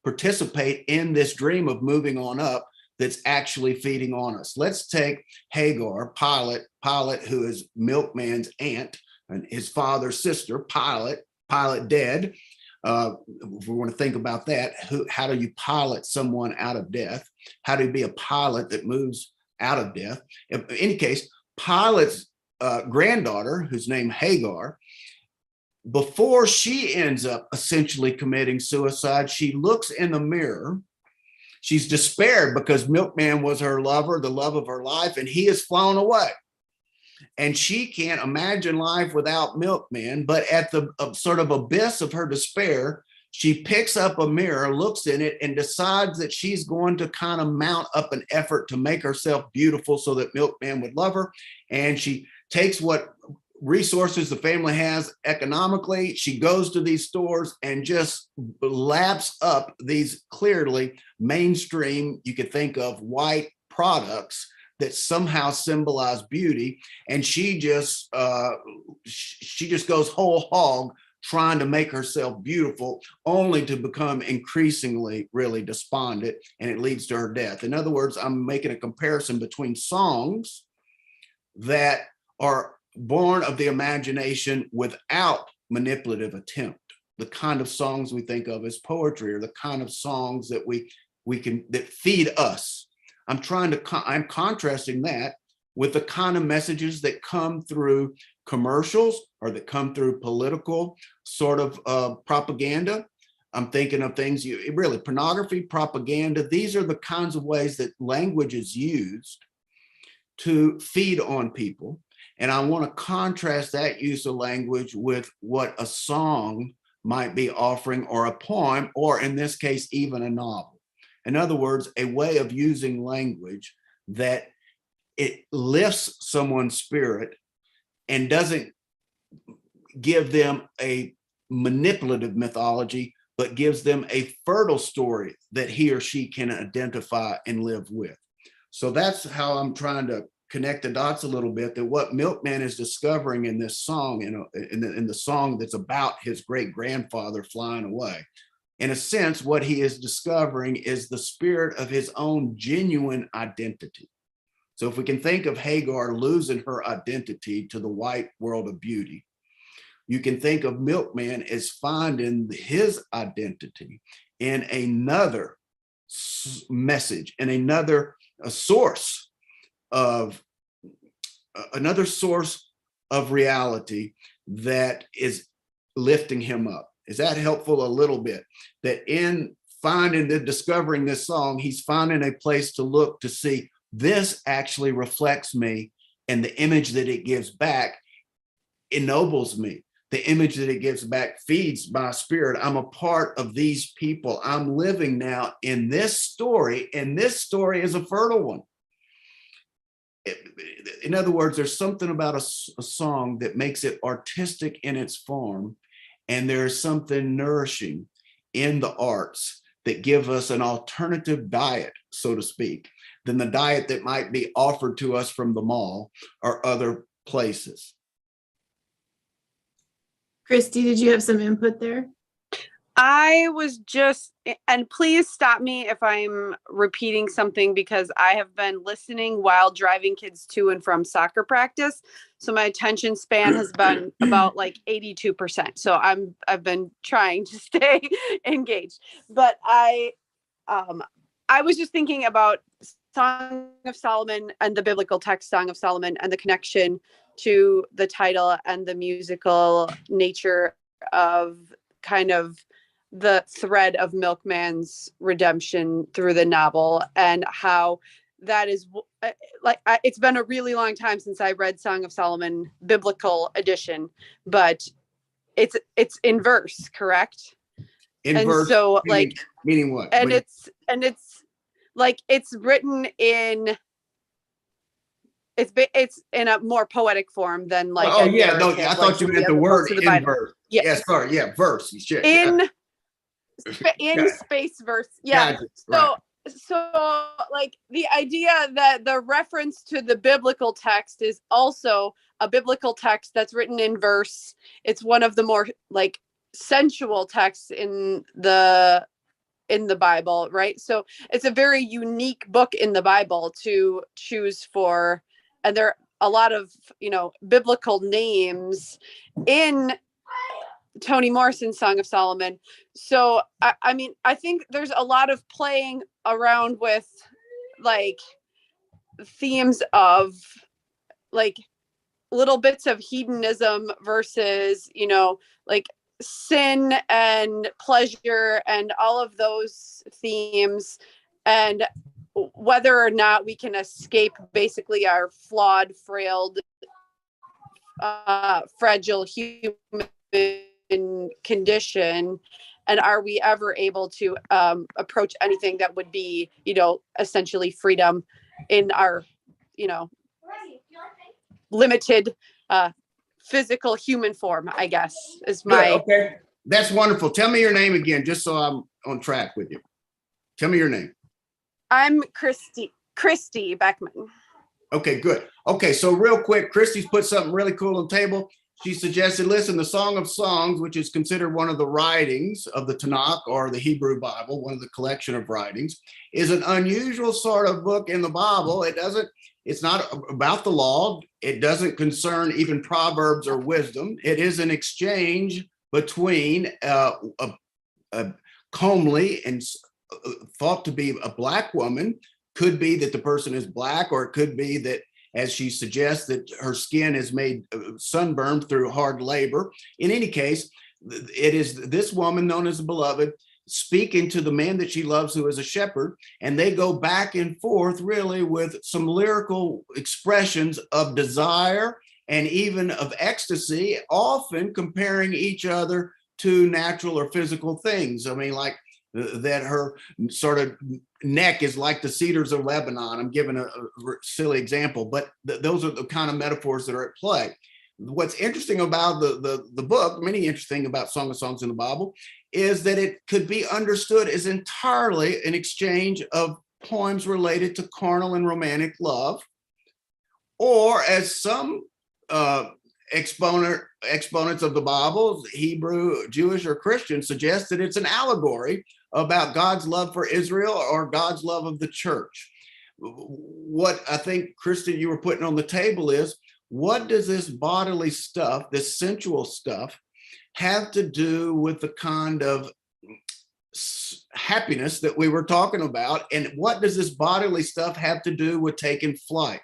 participate in this dream of moving on up that's actually feeding on us. Let's take Hagar, Pilate, who is Milkman's aunt and his father's sister, Pilate dead. If we want to think about that, how do you pilot someone out of death? How do you be a pilot that moves out of death? In any case, Pilate's granddaughter, who's named Hagar, before she ends up essentially committing suicide, she looks in the mirror. She's despaired because Milkman was her lover, the love of her life, and he has flown away. And she can't imagine life without Milkman, but at the sort of abyss of her despair, she picks up a mirror, looks in it, and decides that she's going to kind of mount up an effort to make herself beautiful so that Milkman would love her. And she takes what resources the family has economically. She goes to these stores and just laps up these clearly mainstream, you could think of, white products that somehow symbolize beauty. And she just goes whole hog trying to make herself beautiful, only to become increasingly really despondent, and it leads to her death. In other words, I'm making a comparison between songs that are born of the imagination without manipulative attempt, the kind of songs we think of as poetry, or the kind of songs that that feed us. I'm contrasting that with the kind of messages that come through commercials or that come through political sort of propaganda. I'm thinking of things, really pornography, propaganda. These are the kinds of ways that language is used to feed on people. And I want to contrast that use of language with what a song might be offering, or a poem, or in this case, even a novel. In other words, a way of using language that it lifts someone's spirit and doesn't give them a manipulative mythology, but gives them a fertile story that he or she can identify and live with. So that's how I'm trying to connect the dots a little bit, that what Milkman is discovering in this song, in the song that's about his great grandfather flying away, in a sense, what he is discovering is the spirit of his own genuine identity. So if we can think of Hagar losing her identity to the white world of beauty, you can think of Milkman as finding his identity in another message, in another source of reality that is lifting him up. Is that helpful a little bit? That in discovering this song, he's finding a place to look to see, this actually reflects me, and the image that it gives back ennobles me. The image that it gives back feeds my spirit. I'm a part of these people. I'm living now in this story, and this story is a fertile one. In other words, there's something about a song that makes it artistic in its form, and there's something nourishing in the arts that give us an alternative diet, so to speak, than the diet that might be offered to us from the mall or other places. Christy, did you have some input there? I was just, and please stop me if I'm repeating something because I have been listening while driving kids to and from soccer practice. So my attention span has been about like 82%. So I've been trying to stay engaged. But I was just thinking about Song of Solomon and the biblical text Song of Solomon and the connection to the title and the musical nature of kind of the thread of Milkman's redemption through the novel, and how that is it's been a really long time since I read Song of Solomon biblical edition, but it's in verse, correct? In And verse, so meaning what? and Wait, it's like it's written in it's in a more poetic form than like oh a yeah, no, narrative, I like thought you some of meant the other word books of the in Bible. verse. Yes. Yeah, sorry, yeah, verse. Shit, In Yeah. space verse. Yeah. Gotcha, So right. so like the idea that the reference to the biblical text is also a biblical text that's written in verse. It's one of the more like sensual texts in the Bible, right? So it's a very unique book in the Bible to choose for, and there are a lot of, biblical names in Toni Morrison's Song of Solomon. So I mean, I think there's a lot of playing around with like themes of like little bits of hedonism versus, like sin and pleasure and all of those themes, and whether or not we can escape basically our flawed, fragile human condition, and are we ever able to approach anything that would be, essentially freedom in our, limited physical human form, I guess, is Good, my. okay. That's wonderful. Tell me your name again, just so I'm on track with you. Tell me your name. I'm Christy Beckman. Okay, good. Okay, so real quick, Christy's put something really cool on the table. She suggested, listen, the Song of Songs, which is considered one of the writings of the Tanakh or the Hebrew Bible, one of the collection of writings, is an unusual sort of book in the Bible. It's not about the law. It doesn't concern even Proverbs or wisdom. It is an exchange between a comely and thought to be a Black woman. Could be that the person is Black, or it could be that, as she suggests, that her skin is made sunburned through hard labor. In any case, it is this woman known as the beloved speaking to the man that she loves, who is a shepherd, and they go back and forth really with some lyrical expressions of desire and even of ecstasy, often comparing each other to natural or physical things. I mean, like that her sort of neck is like the cedars of Lebanon. I'm giving a silly example, but those are the kind of metaphors that are at play. What's interesting about the book, many interesting about Song of Songs in the Bible, is that it could be understood as entirely an exchange of poems related to carnal and romantic love, or as some exponents of the Bible, Hebrew, Jewish, or Christian, suggest that it's an allegory about God's love for Israel or God's love of the church. What I think, Kristen, you were putting on the table is, what does this bodily stuff, this sensual stuff, have to do with the kind of happiness that we were talking about? And what does this bodily stuff have to do with taking flight?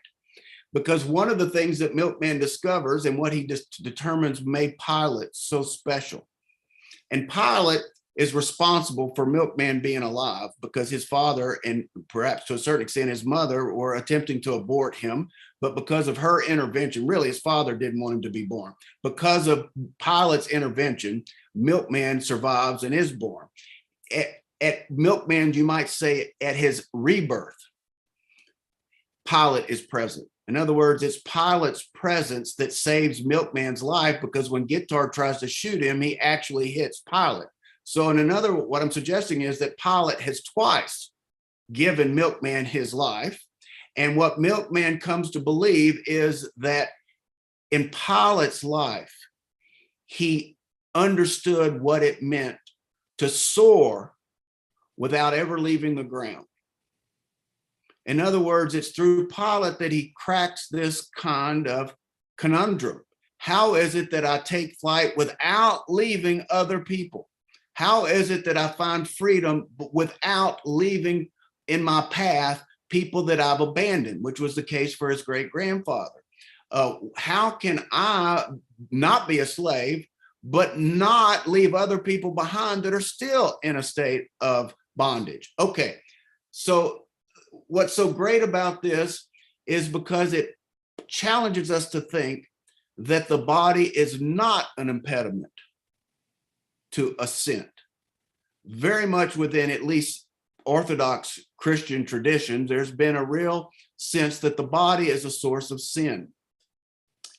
Because one of the things that Milkman discovers, and what he determines made Pilate so special, and Pilate is responsible for Milkman being alive because his father, and perhaps to a certain extent his mother, were attempting to abort him. But because of her intervention, really his father didn't want him to be born. Because of Pilate's intervention, Milkman survives and is born. At Milkman, you might say, at his rebirth, Pilate is present. In other words, it's Pilate's presence that saves Milkman's life, because when Guittard tries to shoot him, he actually hits Pilate. So what I'm suggesting is that Pilate has twice given Milkman his life. And what Milkman comes to believe is that in Pilate's life, he understood what it meant to soar without ever leaving the ground. In other words, it's through Pilate that he cracks this kind of conundrum. How is it that I take flight without leaving other people? How is it that I find freedom without leaving in my path people that I've abandoned, which was the case for his great-grandfather? How can I not be a slave, but not leave other people behind that are still in a state of bondage? Okay, so what's so great about this is because it challenges us to think that the body is not an impediment to ascent. Very much within at least Orthodox Christian traditions, there's been a real sense that the body is a source of sin,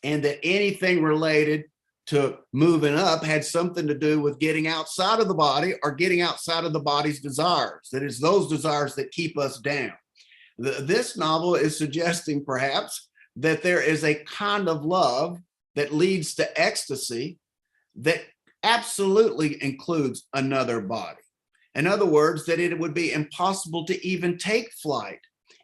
and that anything related to moving up had something to do with getting outside of the body or getting outside of the body's desires. That is those desires that keep us down. This novel is suggesting perhaps that there is a kind of love that leads to ecstasy that absolutely includes another body. In other words, that it would be impossible to even take flight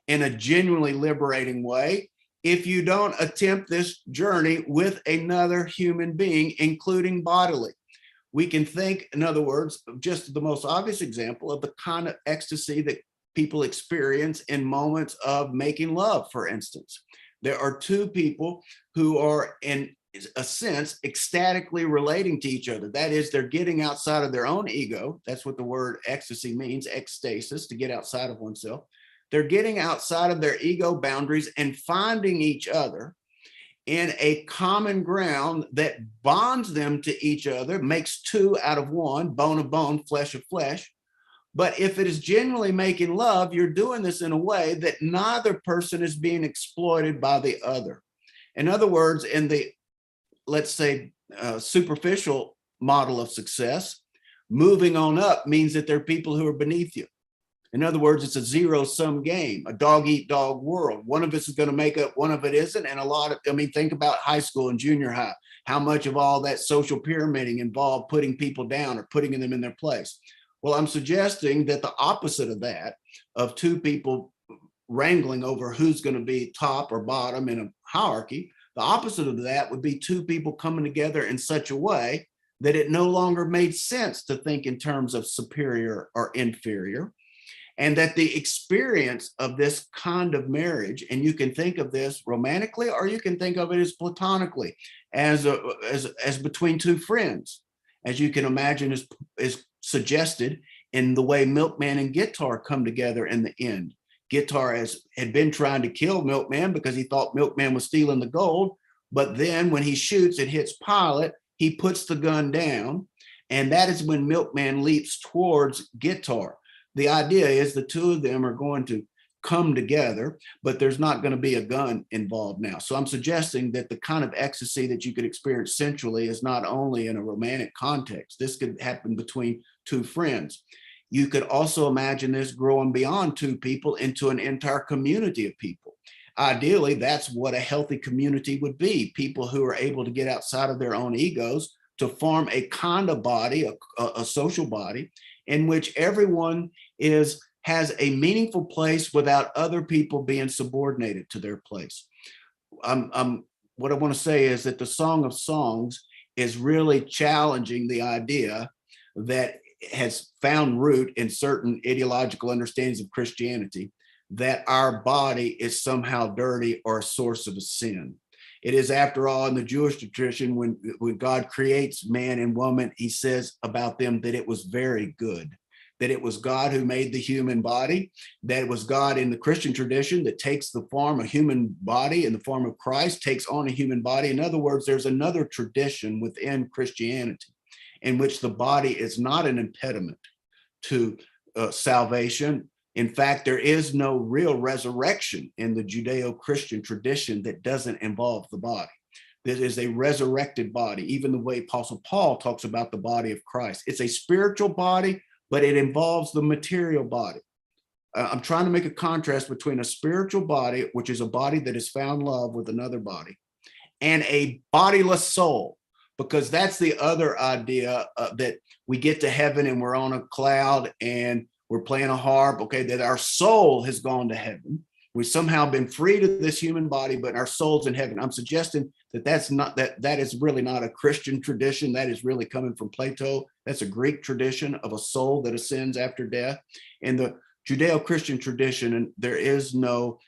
in a genuinely liberating way if you don't attempt this journey with another human being, including bodily. We can think, in other words, just the most obvious example of the kind of ecstasy that people experience in moments of making love, for instance. There are two people who are, in a sense, ecstatically relating to each other. That is, they're getting outside of their own ego. That's what the word ecstasy means, ecstasis, to get outside of oneself. They're getting outside of their ego boundaries and finding each other in a common ground that bonds them to each other, makes two out of one, bone of bone, flesh of flesh. But if it is genuinely making love, you're doing this in a way that neither person is being exploited by the other. In other words, in the, let's say, superficial model of success, moving on up means that there are people who are beneath you. In other words, it's a zero-sum game, a dog-eat-dog world. One of us is going to make up, one of it isn't. And a lot of, think about high school and junior high, how much of all that social pyramiding involved putting people down or putting them in their place. Well, I'm suggesting that the opposite of that, of two people wrangling over who's going to be top or bottom in a hierarchy, the opposite of that would be two people coming together in such a way that it no longer made sense to think in terms of superior or inferior. And that the experience of this kind of marriage, and you can think of this romantically, or you can think of it as platonically, as between two friends, as you can imagine is suggested in the way Milkman and Guitar come together in the end. Guitar had been trying to kill Milkman because he thought Milkman was stealing the gold, but then when he shoots, it hits Pilate, he puts the gun down, and that is when Milkman leaps towards Guitar. The idea is the two of them are going to come together, but there's not going to be a gun involved now. So I'm suggesting that the kind of ecstasy that you could experience centrally is not only in a romantic context. This could happen between two friends. You could also imagine this growing beyond two people into an entire community of people. Ideally, that's what a healthy community would be. People who are able to get outside of their own egos to form a kind of body, a social body, in which everyone has a meaningful place without other people being subordinated to their place. What I want to say is that the Song of Songs is really challenging the idea that has found root in certain ideological understandings of Christianity, that our body is somehow dirty or a source of a sin. It is, after all, in the Jewish tradition, when God creates man and woman, he says about them that it was very good, that it was God who made the human body, that it was God in the Christian tradition that takes the form of human body in the form of Christ, takes on a human body. In other words, there's another tradition within Christianity in which the body is not an impediment to salvation. In fact, there is no real resurrection in the Judeo-Christian tradition that doesn't involve the body. There is a resurrected body, even the way Apostle Paul talks about the body of Christ. It's a spiritual body, but it involves the material body. I'm trying to make a contrast between a spiritual body, which is a body that has found love with another body, and a bodiless soul, because that's the other idea that we get to heaven and we're on a cloud and we're playing a harp, okay, that our soul has gone to heaven. We've somehow been freed of this human body, but our soul's in heaven. I'm suggesting that that is really not a Christian tradition. That is really coming from Plato. That's a Greek tradition of a soul that ascends after death. In the Judeo-Christian tradition, and there is no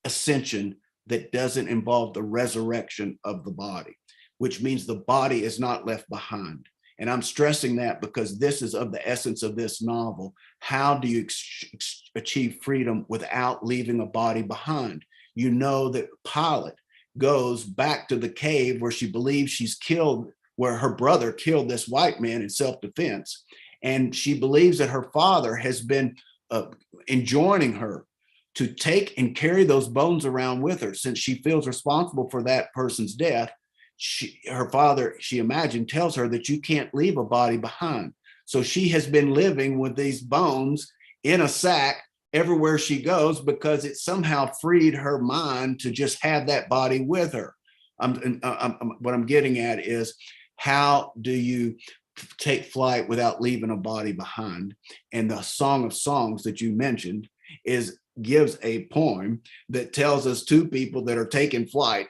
ascension that doesn't involve the resurrection of the body, which means the body is not left behind. And I'm stressing that because this is of the essence of this novel. How do you achieve freedom without leaving a body behind? You know that Pilate goes back to the cave where she believes she's killed, where her brother killed this white man in self-defense. And she believes that her father has been enjoining her to take and carry those bones around with her, since she feels responsible for that person's death. Her father, she imagined, tells her that you can't leave a body behind. So she has been living with these bones in a sack everywhere she goes because it somehow freed her mind to just have that body with her. What I'm getting at is, how do you take flight without leaving a body behind? And the Song of Songs that you mentioned gives a poem that tells us two people that are taking flight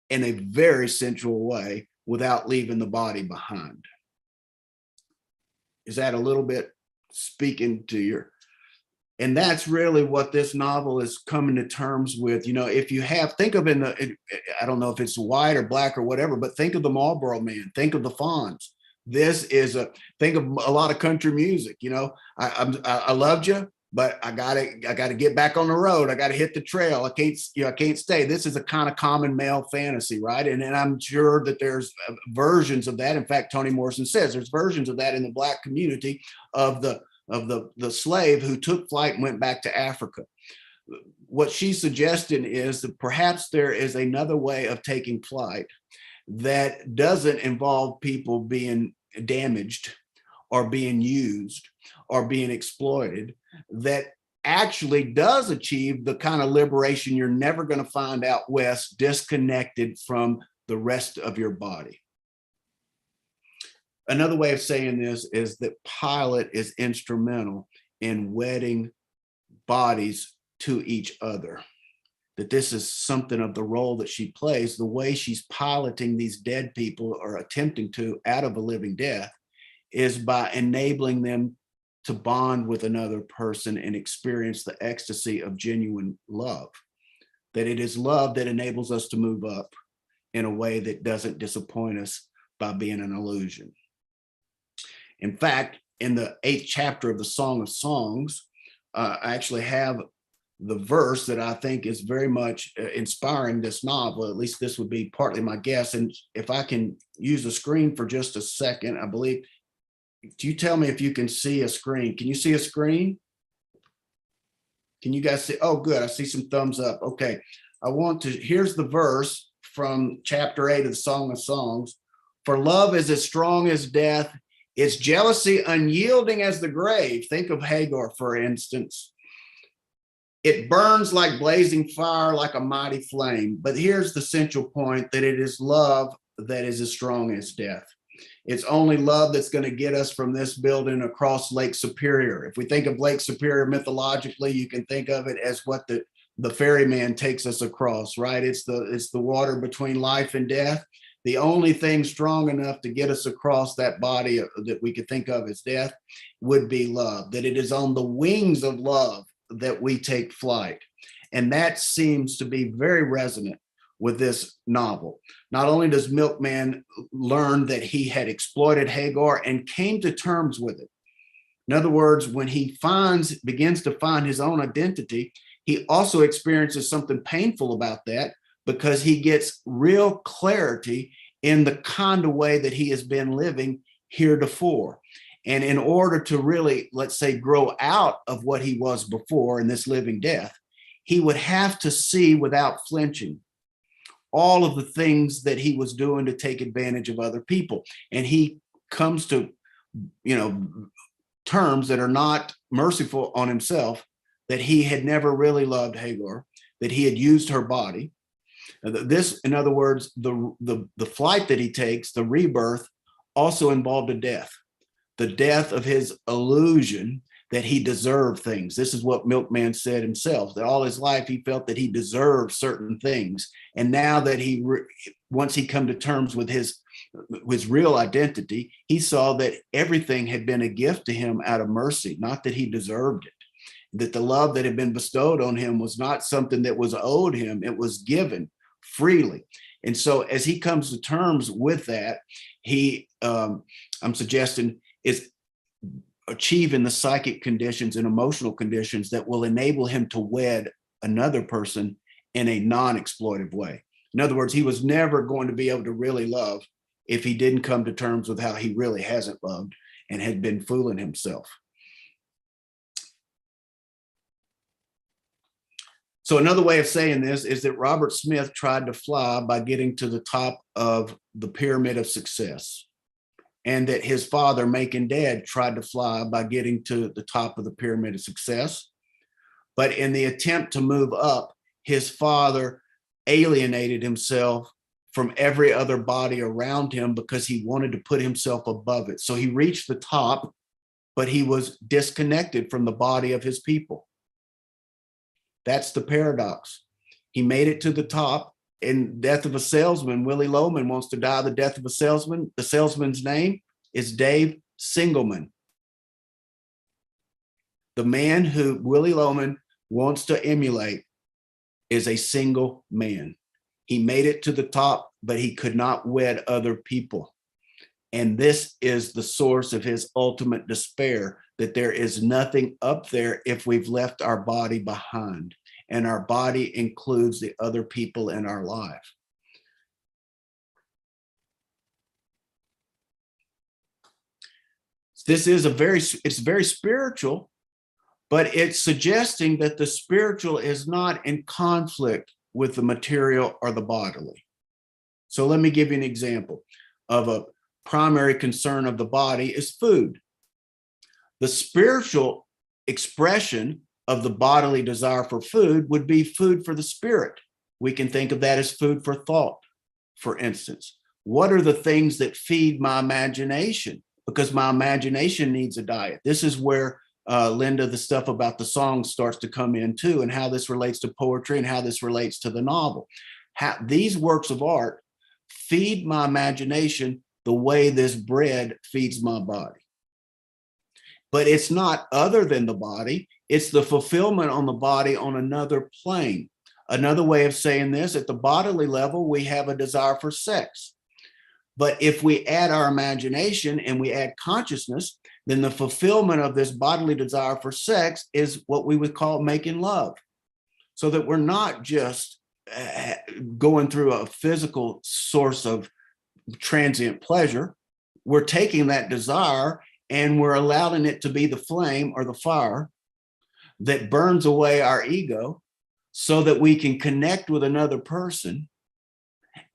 in a very sensual way without leaving the body behind. Is that a little bit speaking to your, and that's really what this novel is coming to terms with. You know, if you think of I don't know if it's white or black or whatever, but think of the Marlboro Man, think of the Fonz. This is think of a lot of country music. You know, I loved you, but I gotta get back on the road. I gotta hit the trail. I can't stay. This is a kind of common male fantasy, right? And I'm sure that there's versions of that. In fact, Toni Morrison says there's versions of that in the Black community of the slave who took flight and went back to Africa. What she's suggesting is that perhaps there is another way of taking flight that doesn't involve people being damaged or being used or being exploited, that actually does achieve the kind of liberation you're never going to find out west, disconnected from the rest of your body. Another way of saying this is that Pilate is instrumental in wedding bodies to each other, that this is something of the role that she plays, the way she's piloting these dead people, or attempting to, out of a living death, is by enabling them to bond with another person and experience the ecstasy of genuine love. That it is love that enables us to move up in a way that doesn't disappoint us by being an illusion. In fact, in the 8th chapter of the Song of Songs, I actually have the verse that I think is very much inspiring this novel. At least this would be partly my guess. And if I can use the screen for just a second, I believe, do you tell me if you can see a screen? Can you see a screen? Can you guys see? Oh, good. I see some thumbs up. Okay. Here's the verse from chapter 8 of the Song of Songs. For love is as strong as death, its jealousy unyielding as the grave. Think of Hagar, for instance. It burns like blazing fire, like a mighty flame. But here's the central point, that it is love that is as strong as death. It's only love that's going to get us from this building across Lake Superior. If we think of Lake Superior mythologically, you can think of it as what the ferryman takes us across, right? It's the water between life and death. The only thing strong enough to get us across that body that we could think of as death would be love, that it is on the wings of love that we take flight. And that seems to be very resonant with this novel. Not only does Milkman learn that he had exploited Hagar and came to terms with it. In other words, when he begins to find his own identity, he also experiences something painful about that, because he gets real clarity in the kind of way that he has been living heretofore. And in order to really, let's say, grow out of what he was before in this living death, he would have to see without flinching all of the things that he was doing to take advantage of other people. And he comes to, terms that are not merciful on himself, that he had never really loved Hagar, that he had used her body, This, in other words, the flight that he takes, the rebirth, also involved a death. The death of his illusion that he deserved things. This is what Milkman said himself, that all his life he felt that he deserved certain things. And now that once he come to terms with his real identity, he saw that everything had been a gift to him out of mercy, not that he deserved it. That the love that had been bestowed on him was not something that was owed him, it was given freely. And so as he comes to terms with that, he, I'm suggesting, is achieving the psychic conditions and emotional conditions that will enable him to wed another person in a non-exploitive way. In other words, he was never going to be able to really love if he didn't come to terms with how he really hasn't loved and had been fooling himself. So another way of saying this is that Robert Smith tried to fly by getting to the top of the pyramid of success, and that his father, Macon Dad, tried to fly by getting to the top of the pyramid of success. But in the attempt to move up, his father alienated himself from every other body around him because he wanted to put himself above it. So he reached the top, but he was disconnected from the body of his people. That's the paradox. He made it to the top. In Death of a Salesman, Willie Loman wants to die the death of a salesman. The salesman's name is Dave Singleman. The man who Willie Loman wants to emulate is a single man. He made it to the top, but he could not wed other people. And this is the source of his ultimate despair, that there is nothing up there if we've left our body behind. And our body includes the other people in our life. This is it's very spiritual, but it's suggesting that the spiritual is not in conflict with the material or the bodily. So let me give you an example of a primary concern of the body is food. The spiritual expression of the bodily desire for food would be food for the spirit. We can think of that as food for thought, for instance. What are the things that feed my imagination? Because my imagination needs a diet. This is where, Linda, the stuff about the songs starts to come in too, and how this relates to poetry and how this relates to the novel. How these works of art feed my imagination the way this bread feeds my body. But it's not other than the body. It's the fulfillment on the body on another plane. Another way of saying this, at the bodily level, we have a desire for sex. But if we add our imagination and we add consciousness, then the fulfillment of this bodily desire for sex is what we would call making love. So that we're not just going through a physical source of transient pleasure. We're taking that desire and we're allowing it to be the flame or the fire that burns away our ego so that we can connect with another person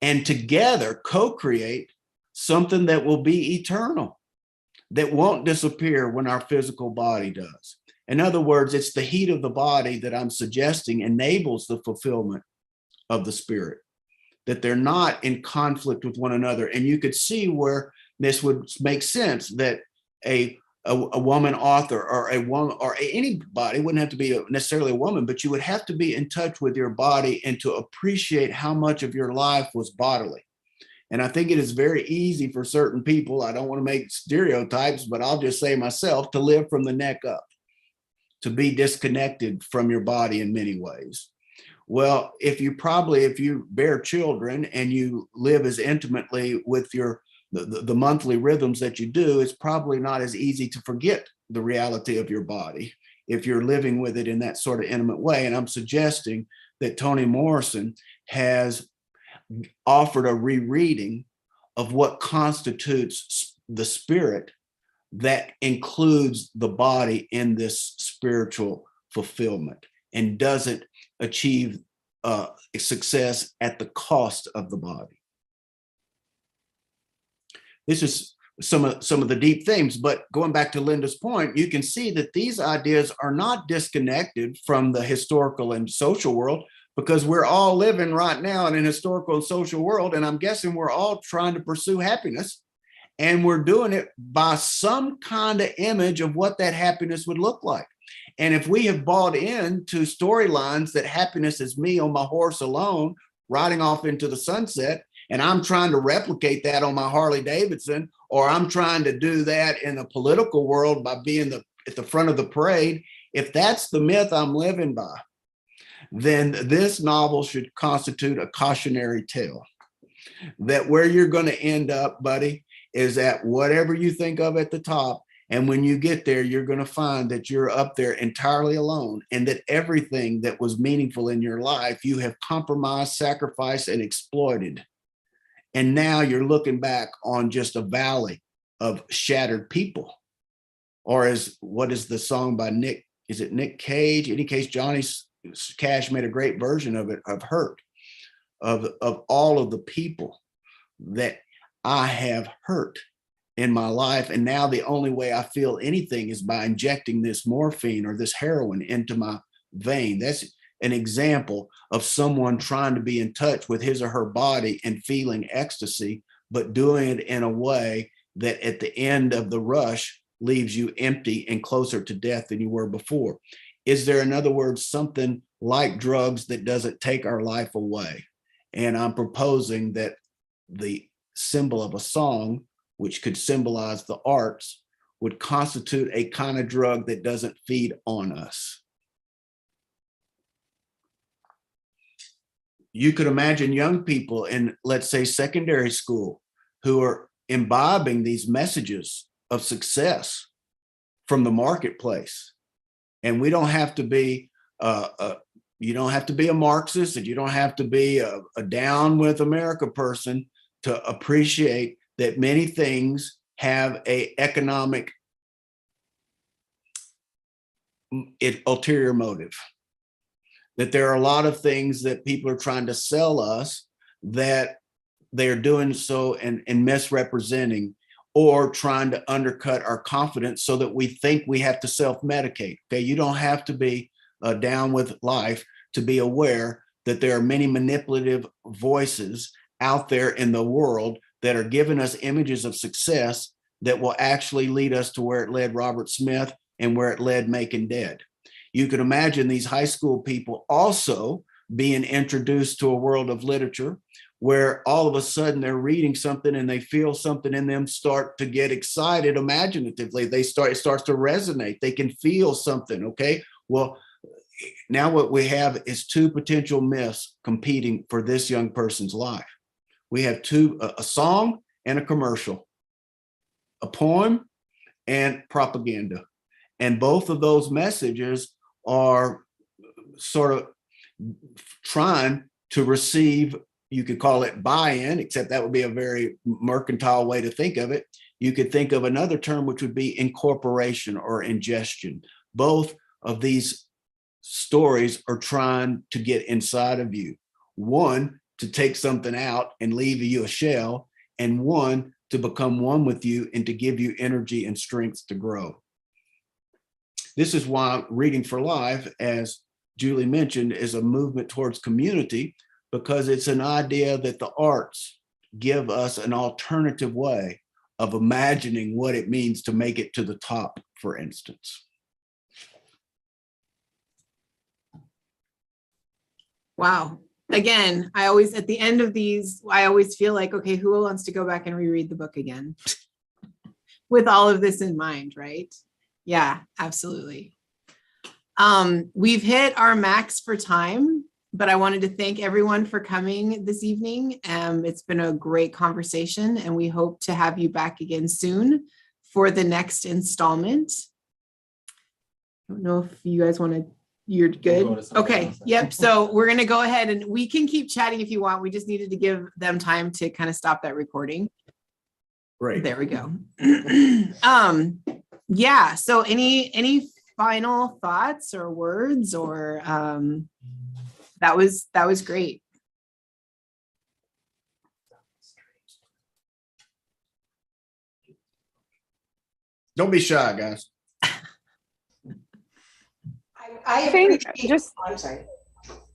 and together co-create something that will be eternal, that won't disappear when our physical body does. In other words, it's the heat of the body that I'm suggesting enables the fulfillment of the spirit, that they're not in conflict with one another. And you could see where this would make sense, that a woman author or a woman or anybody, wouldn't have to be necessarily a woman, but you would have to be in touch with your body and to appreciate how much of your life was bodily. And I think it is very easy for certain people, I don't want to make stereotypes, but I'll just say myself, to live from the neck up, to be disconnected from your body in many ways. Well, if you bear children and you live as intimately with the monthly rhythms that you do, it's probably not as easy to forget the reality of your body if you're living with it in that sort of intimate way. And I'm suggesting that Toni Morrison has offered a rereading of what constitutes the spirit that includes the body in this spiritual fulfillment and doesn't achieve success at the cost of the body. This is some of the deep themes, but going back to Linda's point, you can see that these ideas are not disconnected from the historical and social world, because we're all living right now in an historical and social world. And I'm guessing we're all trying to pursue happiness. And we're doing it by some kind of image of what that happiness would look like. And if we have bought into storylines that happiness is me on my horse alone, riding off into the sunset, and I'm trying to replicate that on my Harley Davidson, or I'm trying to do that in the political world by being at the front of the parade, if that's the myth I'm living by, then this novel should constitute a cautionary tale that where you're going to end up, buddy, is at whatever you think of at the top. And when you get there, you're going to find that you're up there entirely alone, and that everything that was meaningful in your life, you have compromised, sacrificed, and exploited. And now you're looking back on just a valley of shattered people. Or what is the song by Nick? Is it Nick Cage? In any case, Johnny Cash made a great version of it, of Hurt, of all of the people that I have hurt in my life. And now the only way I feel anything is by injecting this morphine or this heroin into my vein. That's an example of someone trying to be in touch with his or her body and feeling ecstasy, but doing it in a way that at the end of the rush leaves you empty and closer to death than you were before. Is there, in other words, something like drugs that doesn't take our life away? And I'm proposing that the symbol of a song, which could symbolize the arts, would constitute a kind of drug that doesn't feed on us. You could imagine young people in, let's say, secondary school who are imbibing these messages of success from the marketplace. And we don't have to be, you don't have to be a Marxist, and you don't have to be a down with America person to appreciate that many things have a economic ulterior motive. That there are a lot of things that people are trying to sell us that they're doing so and misrepresenting, or trying to undercut our confidence so that we think we have to self-medicate. Okay, you don't have to be down with life to be aware that there are many manipulative voices out there in the world that are giving us images of success that will actually lead us to where it led Robert Smith and where it led Macon Dead. You could imagine these high school people also being introduced to a world of literature where all of a sudden they're reading something and they feel something in them start to get excited imaginatively. It starts to resonate. They can feel something. Okay. Well, now what we have is two potential myths competing for this young person's life. We have a song and a commercial, a poem and propaganda. And both of those messages are sort of trying to receive, you could call it buy-in, except that would be a very mercantile way to think of it. You could think of another term, which would be incorporation or ingestion. Both of these stories are trying to get inside of you. One, to take something out and leave you a shell, and one, to become one with you and to give you energy and strength to grow. This is why Reading for Life, as Julie mentioned, is a movement towards community, because it's an idea that the arts give us an alternative way of imagining what it means to make it to the top, for instance. Wow. Again, at the end of these, I always feel like, okay, who wants to go back and reread the book again? With all of this in mind, right? Yeah, absolutely. We've hit our max for time, but I wanted to thank everyone for coming this evening. It's been a great conversation, and we hope to have you back again soon for the next installment. I don't know if you guys want to, you're good? Okay, yep. So we're going to go ahead and we can keep chatting if you want. We just needed to give them time to kind of stop that recording. Great. There we go. Yeah, so any final thoughts or words, or that was great. Don't be shy, guys. I think appreciate, just I'm sorry.